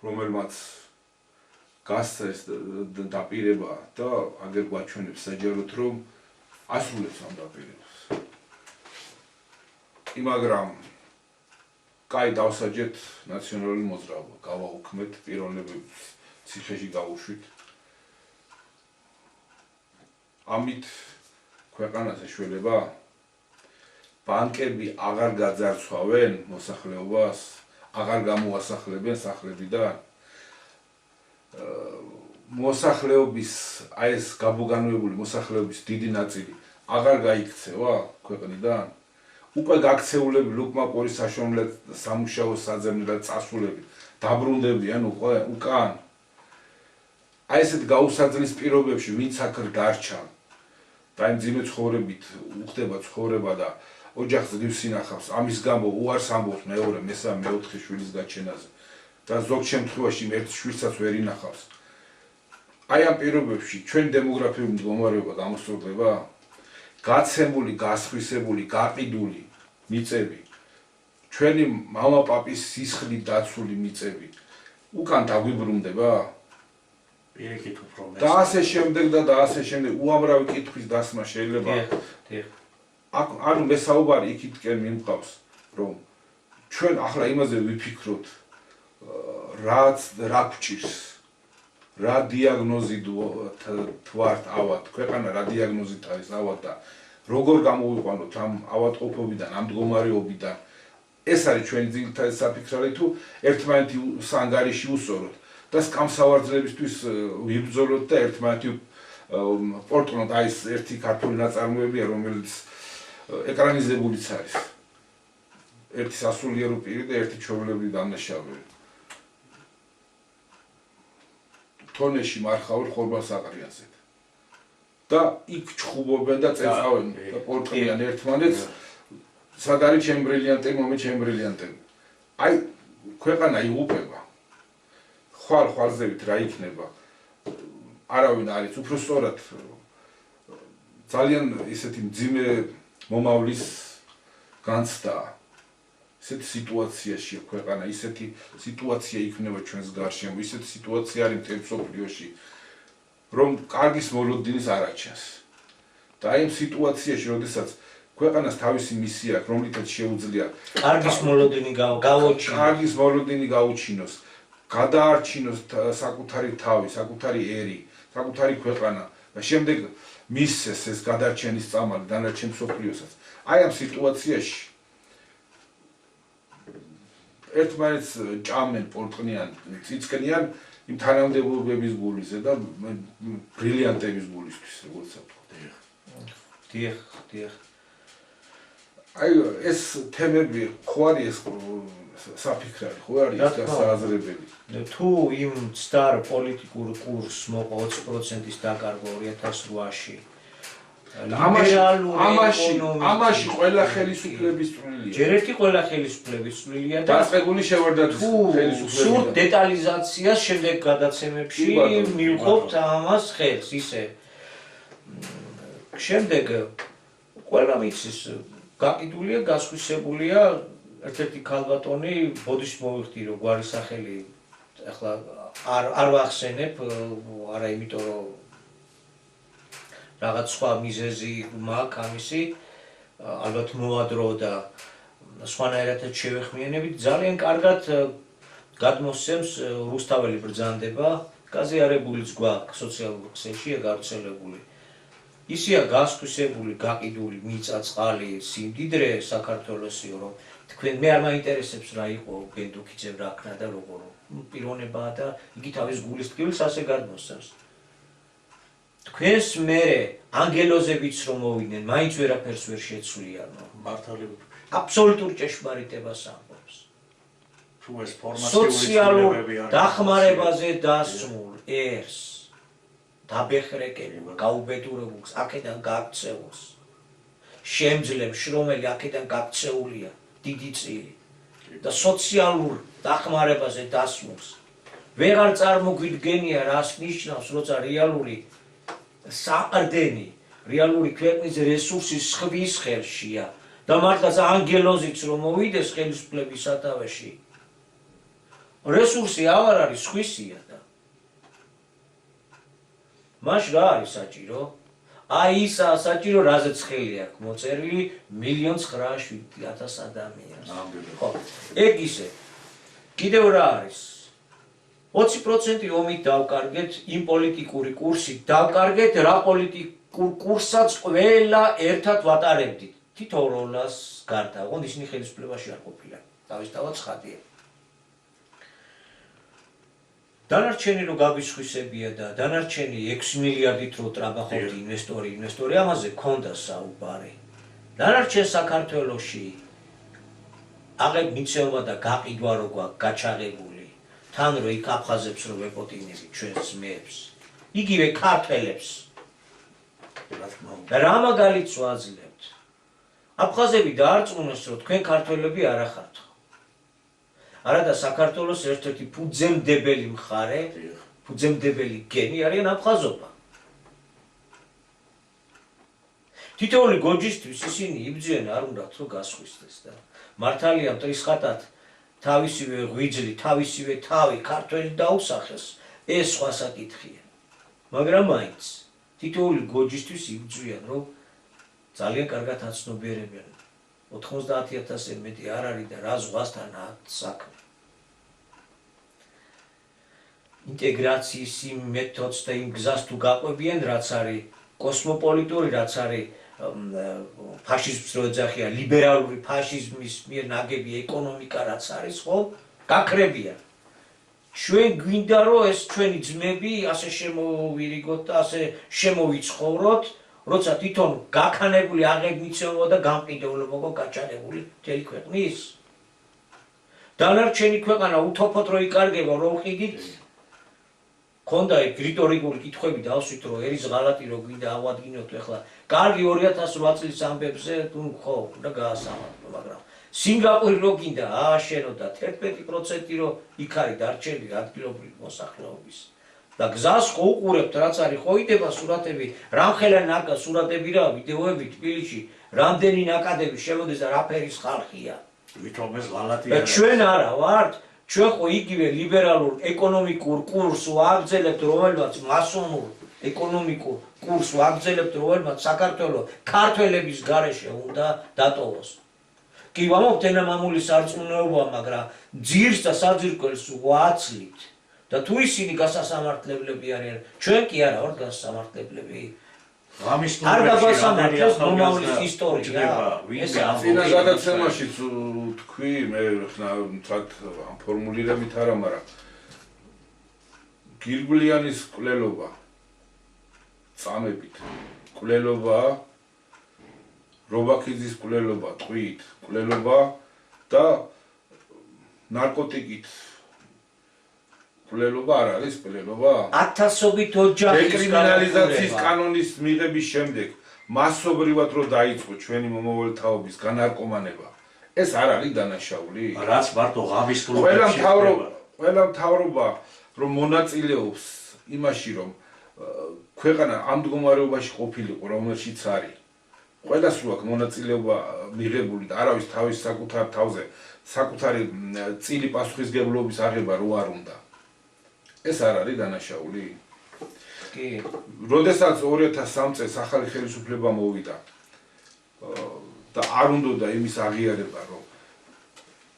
რომელმაც გასცა ეს დაპირება და აგერ გვაჩვენებს საჯაროდ რომ ასრულებს ამ დაპირებას მაგრამ კაი დავსაჯეთ ნაციონალური მოძრაობა გავაუქმეთ პიროვნებების ციხეში გავუშვით ამით ქვეყანას ეშველება ბანკები აღარ გაძარცვავენ მოსახლეობას აღარ გამოასახლებენ სახლებიდან მოსახლეობის აი ეს გაბოგანებული მოსახლეობის დიდი ნაწილი აღარ გაიქცევა ქვეყნიდან უკვე გაქცეულები ლუკმაკორის საშუალებით სამუშაო საძებნელად წასულები დაბრუნდებიან უკვე უკან აი ესეთ გაუსაძლის პირობებში ვინც აქ დარჩა და იმ ძიმე ცხოვრებით უხდება ცხოვრება და ოჯახს ძლივს ინახავს ამის გამო უარს ამბობს მეორე მესამე მეოთხე შვილის გაჩენაზე და ზოგ შემთხვევაში ერთ შვილსაც ვერ ინახავს აი ამ პირობებში ჩვენ დემოგრაფიული მდგომარეობა გამოსწორდება გაცემული გასხვისებული გაყიდული მიწები ჩვენი მამაპაპის სისხლით დაცული მიწები უკან დაგვიბრუნდება პირიქით უფრო და ასე შემდეგ და ასე შემდეგ უამრავი კითხვის დასმა შეიძლება ანუ მე საუბარი იქითკენ მიმყავს რომ ჩვენ ახლა იმაზე ვიფიქროთ რა გვჭირს რა დიაგნოზი თქვართ ავად ქვეყანა რა დიაგნოზით არის ავად და როგორ გამოვიყვანოთ ამ ავადმყოფობიდან ამ მდგომარეობიდან ეს არის ჩვენი ძირითადი საფიქრალი თუ ერთმანეთი სანგარიში უსწოროთ და სკამსავარძლებისთვის ვიბრძოლოთ და ერთმანეთი პორტყნოთ აი ეს ერთი ქართული ნაწარმოებია რომელიც ეკრანიზებულიც არის ერთი სასულიერო პირი და ერთი ჩვეულებრივი დამნაშავე თონეში მარხავენ ხორბალს აყრიანსეთ და იქ ჩხუბობენ და წეწავენ და პორტყნიან ერთმანეთს სად არის ჩემი ბრილიანტები მომე ჩემი ბრილიანტები აი ქვეყანა იღუპება ხვალ-ხვალზევით რა იქნება არავინ არის უფრო სწორად ძალიან ისეთი მძიმე მომავლის განცდა ისეთი სიტუაციაში ქვეყანა ისეთი სიტუაცია იქნება ჩვენს გარშემო ისეთი სიტუაცია არის მთელ მსოფლიოში რომ კარგის მოლოდინის არ აჩენს და აი ამ სიტუაციაში როდესაც ქვეყანას თავისი მისია აქვს რომლითაც შეუძლია კარგის მოლოდინი გაუჩინოს გადაარჩინოს საკუთარი თავი საკუთარი ერი საკუთარი ქვეყანა და შემდეგ მისცეს ეს გადარჩენის წამალი დანარჩენ მსოფლიოსაც აი ამ სიტუაციაში ერთმანეთს ჭამენ პორტყნიან წიწკნიან იმ თანამდებობების გულისზე და ბრილიანტების გულისთვის როგორც ვთქვათ დიახ აი ეს თემები ხო არის ეს საფიქრალი ხო არის და სააზრებელი თუ იმ ცდარ პოლიტიკურ კურსს მოყვა 20%-ის დაკარგვა 2008-ში ამაში ყველა ხელისუფლების წვლილია ჯერ ერთი ყველა ხელისუფლების წვლილია და დაწყებული შევარდათ ხელისუფლება სულ დეტალიზაციას შემდეგ გადაცემებში მივყოფთ ამას ხელს ისე შემდეგ ყველა მიცის გაყიდულია გასხვისებულია ერთ-ერთი ქალბატონი ბოდიშ მოვიხდირო გვარი სახელი ახლა არ ვახსენებ არა იმიტომ რომ რაღაც სხვა მიზეზი მაქვს ამისი ალბათ მოადრო და სხვანაირადაც შევეხმიანებით ძალიან კარგად გადმოსცემს რუსთაველი ბრძანდება გაზიარებულიც გვაქვს სოციალურ ქსელშია გავრცელებული ისია გასხვისებული გაყიდული მიწა წყალი სიმდიდრე საქართველოსიო რომ თქვენ მე არ მაინტერესებს რა იყო ბენდუქიძემ რა ქნა და როგორ პიროვნებაა და იგი თავის გულის ტკივილს ასე გადმოსცემს თქვენს მერე ანგელოზებიც რომ მოვიდნენ მაინც ვერაფერს ვერ შეცვლიან მართალი აბსოლუტურ ჭეშმარიტებას ამბობს თუ ეს ფორმაციული სოციალურ ცვლილებები არ დახმარებაზე დასმულ ერს დაბეხრეკებულ, გაუბედურებულს აქედან გაქცეულს შემძლებს, რომელი აქედან გაქცეულია დიდი წილი და სოციალურ დახმარებაზე დასმულს ვეღარ წარმოგვიდგენია რას ნიშნავს, როცა რეალური საყრდენი, რეალური ქვეყნის რესურსი სხვის ხელშია და მართლაც ანგელოზიც რომ მოვიდეს ხელისუფლების სათავეში რესურსი აღარ არის სხვისია და მაშ რა არის საჭირო? აი ისაა საჭირო, რაზეც ხელი აქვს მოწერილი 1,907,000 ადამიანს. ხო, ეგ ისე. კიდევ რა არის? 20% ომით დავკარგეთ, იმ პოლიტიკური კურსით დავკარგეთ, რა პოლიტიკურ კურსსაც ყველა ერთად ვატარებდით. თითო როლას გარდა, ოღონდ ისინი ხელისუფლებაში არ ყოფილან. თავისთავად ცხადია. დანარჩენი რო გაბისხვისებია და დანარჩენი 6 მილიარდით რო ტრაბახობდი ინვესტორი ამაზე ქონდა საუბარი. დანარჩენ საქართველოში აღებ მიცემა და გაყიდვა რო გვაქვს გაჩაღებული. თან რო იქ აფხაზებს რო ვეპოტინებით ჩვენს ძმებს. იგივე ქართველებს. რა მაგალითს ვაძლევთ? აფხაზები დაარწმუნეს რომ თქვენ ქართველები არ ახართ. არადა საქართველოს ერთ-ერთი ფუძემდებელი მხარე, ფუძემდებელი გენი არიან აფხაზობა. თითოეული გოჯისთვის ისინი იბრძვიან არ უნდათ რომ გასხვისდეს და მართალია მტრისხატად თავისივე ღვიძლი, თავისივე თავი ქართველი დაუსახეს, ეს სხვა საკითხია. მაგრამ მაინც თითოეული გოჯისთვის იბრძვიან რომ ძალიან კარგად აცნობიერებენ. 90,000-ზე მეტი არ არის და რა ზღვასთან აქვს საქმე. ინტეგრაციის იმ მეთოდს და იმ გზას თუ გაყვებიან, რაც არის კოსმოპოლიტური, რაც არის ფაშიზმს რო ეძახიან, ლიბერალური ფაშიზმის მიერ ნაგები ეკონომიკა რაც არის, ხო? გაქრებიან. ჩვენ გვინდა რომ ეს ჩვენი ძმები ასე შემოვირიგოთ და ასე შემოვიცხოვროთ, როცა თვითონ გაქანებული აღებ მიცემა და გამყიდველობა გაჩაღებული მთელი ქვეყნის. დანარჩენი ქვეყანა უთოფოდ რო იკარგება, რო ვყიდით, ქონდა ეგ რიტორიკული კითხვები დავსვით, რომ ერის ღალატი რო გვინდა აღვადგინოთ ახლა. კარგი 2008 წლის ამბებზე თუ ხო, და გაასამართლო, მაგრამ სინგაპური რო გინდა ააშენო და 11% რო იქ არის დარჩენილი ადგილობრივი მოსახლეობის. და გზას ხო უყურებთ, რაც არის, ხო იდება სურათები, რამხელა ნაკა სურათები რა, ვიდეოები თბილისში, რამდენი ნაკადები შემოდის და რა ფერის ხალხია. ვითომ ეს ღალატი და ჩვენ არა ვართ, ჩვენ ხო იგივე ლიბერალურ ეკონომიკურ კურსს ვაგრძელებთ, რომელმაც მასონურ ეკონომიკურ კურსს ვაგრძელებთ, რომელმაც საქართველოს ქართველების გარეშე უნდა დატოვოს. კი ვამბობთ ენამამული სარწმუნოება, მაგრამ ძირს და საძირკველს ვაცლით. და თუ ისინი გასასამართლებლები არიან, ჩვენ კი არა ვართ გასასამართლებლები. არ გასამართლებს ნორმალის ისტორია. ეს წინა გადაცემაშიც თქვი, მე თრად ამ ფორმულირებით არა, მაგრამ გირგვლიანის კვლელობა წამებით კვლელობა, რობაქიძის კვლელობა ტყვით კვლელობა და ნარკოტიკით კვლელობა არ არის კვლელობა? ათასობით ოჯახის დეკრიმინალიზაციის კანონის მიღების შემდეგ მასობრივად რო დაიწყო ჩვენი მომავალთაობის განარკომანება, ეს არ არის დანაშაული? რაც მარტო ღამის ყველა მთავრობა რომ მონაწილეობს იმაში, რომ ქვეყანა ამ მდგომარეობაში ყოფილიყო, რომელშიც არის. ყველას რო აქვს მონაწილეობა მიღებული და არავის თავის საკუთარ თავზე საკუთარი წილი პასუხისგებლობის აღება რო არ უნდა. ეს არ არის დანაშაული? კი. როდესაც 2003 წელს ახალი ხელისუფლება მოვიდა და არ უნდოდა იმის აღიარება, რომ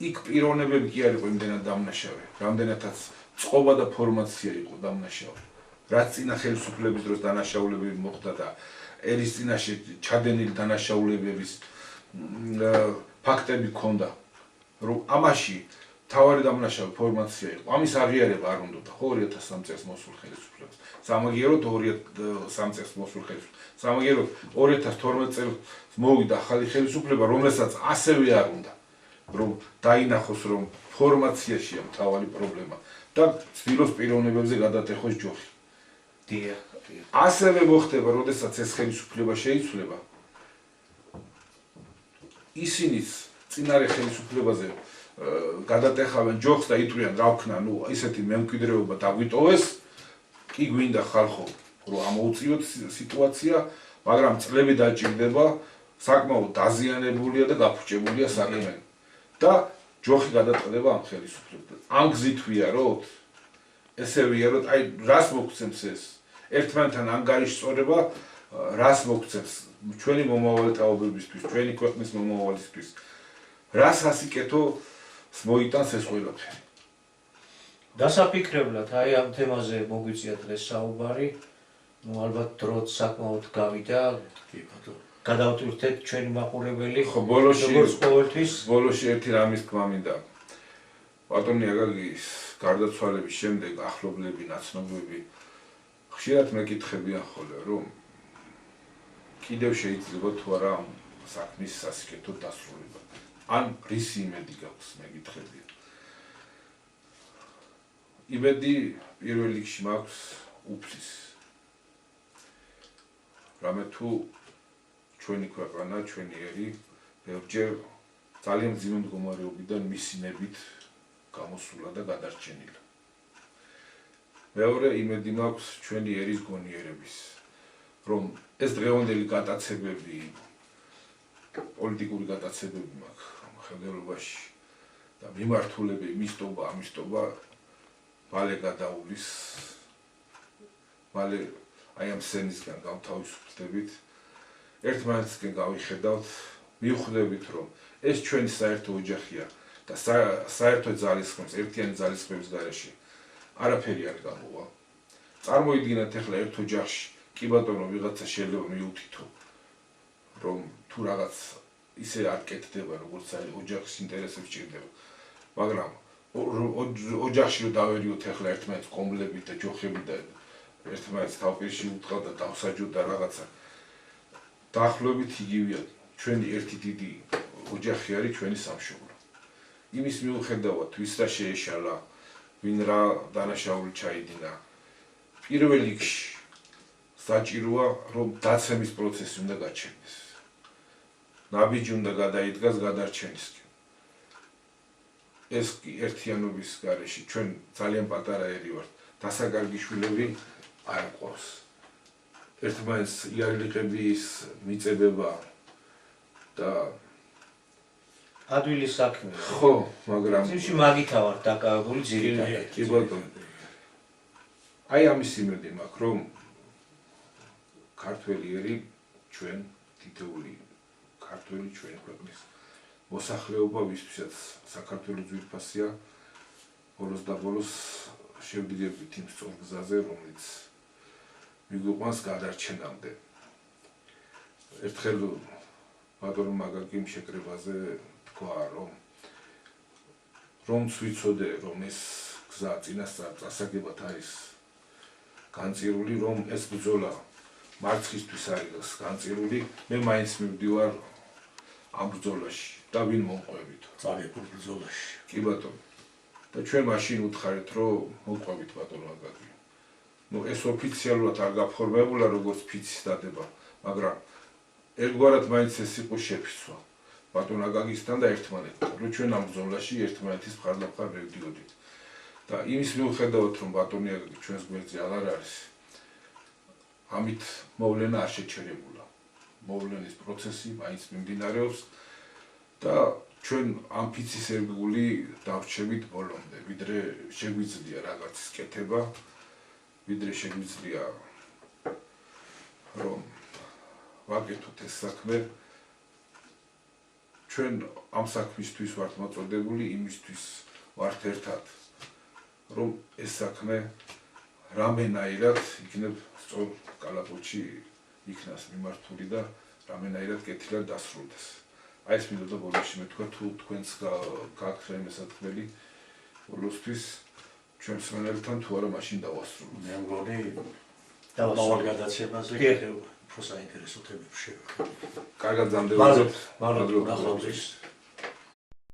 იქ პიროვნებები კი არ იყო იმდენად დამნაშავე, რამდენადაც წყობა და ფორმაცია იყო დამნაშავე. რაც წინა ხელისუფლების დროს დანაშაულებები მოხდა და ერის წინაშე ჩადენილი დანაშაულებების ფაქტები ქონდა, რომ ამაში თავარი დამნაშავე ფორმაცია იყო. ამის აღიარება არ უნდოდა, ხო 2003 წელს მოსულ ხელისუფლებას. სამაგიეროდ 2003 წელს მოსულ ხელისუფლებას. სამაგიეროდ 2012 წელს მოვიდა ახალი ხელისუფლება, რომელსაც ასევე არ უნდა. რომ დაინახოს რომ ფორმაციაშია მთავარი პრობლემა და ცდილობს პიროვნებებზე გადატეხოს ჯოხი. დიახ. ასევე მოხდება, როდესაც ეს ხელისუფლება შეიცვლება, ისინიც წინარე ხელისუფლებაზე გადატეხავენ ჯოხს და იტყვიან რა ვქნა, ნუ ისეთი მემკვიდრეობა დაგვიტოვეს, კი გვინდა ხალხო, რომ ამოუწიოთ სიტუაცია, მაგრამ წლები დაჭირდება, საკმაოდ დაზიანებულია და გაფუჭებულია საქმე. და ჯოხი გადაწყდება ამ ხელისუფლებაზე. ამ გზით ვიაროთ, ესე ვიაროთ, აი რას მოგცემს ეს? ერთმანეთთან ანგარიშწორება რას მოგცემს ჩვენი მომავალთაობებისთვის, ჩვენი ქვეყნის მომავალისთვის. რას ასიკეთოს მოიტანს ეს ყველაფერი? დასაფიქრებლად აი ამ თემაზე მოგვიწია დღეს საუბარი. ნუ ალბათ დროც საკმაოდ გავიდა. გადავტვირთეთ ჩვენი მაყურებელი. ხო, ბოლოში როგორც ყოველთვის ერთი რამის თქმა მინდა. ბატონი აგაგის გარდაცვალების შემდეგ ახლობლები, ნაცნობები ხშირად მეკითხებიან ხოლმე, რომ კიდევ შეიძლება თუ არა ამ საქმის სასიკეთო დასრულება. ან რის იმედი გაქვს მეკითხებიან. იმედი პირველ რიგში მაქვს უფლის. რამე თუ ჩვენი ქვეყანა, ჩვენი ერი ბევრჯერ ძალიან მძიმე მდგომარეობიდან მისინებით გამოსულა და გადარჩენილა. მეორე იმედი მაქვს ჩვენი ერის გონიერების, რომ ეს დღევანდელი გატაცებები, პოლიტიკური გატაცებები მაქვს ხელმძღვანელობაში და მიმართულები, მისტობა, ამისტობა მალე გადაუვლის, მალე აი ამ სცენისგან გავთავისუფლდებით, ერთმანეთისგან გავიხედავთ, მივხვდებით, რომ ეს ჩვენი საერთო ოჯახია და საერთო ძალისხმევის, ერთიანი ძალისხმევის გარეშე არაფერი არ გამოვა. წარმოიდგინეთ ახლა ერთ ოჯახში, კი ბატონო, ვიღაცა შეიძლება მიუთითო, რომ თუ რაღაც ისე არ კეთდება, როგორც არის ოჯახის ინტერესებს ჭირდება, მაგრამ ოჯახში რომ დავერიოთ ახლა ერთმანეთს კომლებით და ჯოხებით და ერთმანეთს თავპირში უტყავ და დავსაჯოთ და რაღაცა. დაახლოებით იგივეა, ჩვენი ერთი დიდი ოჯახი არის ჩვენი სამშობლო. იმის მიუხედავად, ვის რა შეეშალა, ვინ რა დანაშაული ჩაიდინა, პირველ რიგში საჭიროა, რომ დაცემის პროცესი უნდა გაჩერდეს. ნაბიჯი უნდა გადაიდგას გადარჩენისკენ. ეს კი ერთიანობის გარეშე ჩვენ ძალიან პატარა ერი ვართ, დასაკარგიშვილები არ ყავს. ერთმანეთს იარლიყების მიწებება და ადვილი საქმე. ხო, მაგრამ იმში მაგითა ვარ დაკავებული ძირითადად. კი ბატონო. აი ამის იმედი მაქვს, რომ ქართველი ერი ჩვენ თითოეული ქართველი ჩვენი ქვეყნის მოსახლეობა, ვისთვისაც საქართველოს ძვირფასია, ბოლოს და ბოლოს შევდივართ იმ სწორ გზაზე, რომელიც მიგვიყვანს გადარჩენამდე. ერთხელ ბატონო მაგაკიმ შეკრებაზე თქვა, რომც ვიცოდე, რომ ეს გზა წინასწარ წასაგებად არის განწირული, რომ ეს ბრძოლა მარცხისთვის არის განწირული, მე მაინც მივდივარ ამ ბრძოლაში და ვინ მომყვებით. წაგებულ ბრძოლაში. კი ბატონო. და ჩვენ მაშინ უთხარით, რომ მოვყვებით ბატონო აგაკი. ნუ ეს ოფიციალურად არ გაფორმებულა როგორც ფიცის დადება, მაგრამ ერთგვარად მაინც ეს იყო შეფიცვა ბატონ აგაგისთან და ერთმანეთთან, რომ ჩვენ ამ ბრძოლაში ერთმანეთის მხარდამხარ მივდიოდით. და იმის მიუხედავად, რომ ბატონი აგაკი ჩვენს გვერდზე აღარ არის, ამით მოვლენა არ შეჩერებულა. მოვლენის პროცესი მაინც მიმდინარეობს და ჩვენ ამ ფიცის ერთგული დავრჩებით ბოლომდე, ვიდრე შეგვიძლია რაღაცის კეთება, ვიდრე შეგვიძლია რომ ვაკეთოთ ეს საქმე. ჩვენ ამ საქმისთვის ვართ მოწოდებული, იმისთვის ვართ ერთად, რომ ეს საქმე რამენაირად იქნებ სწორ კალაპოტში იქნას მიმართული და რამენაირად კეთილად დასრულდეს. აი ეს მინდოდა ბოლოში მეთქვა, თუ თქვენს გაქვთ რაიმე სათქმელი ბოლოსთვის ჩვენ მსმენელთან, თუ არა მაშინ დავასრულოთ. მე მგონი დავასრულოთ. მავალ გადაცემაზე უფრო საინტერესო თემები შევეხება. კარგად გამდევარებთ. მადლობა.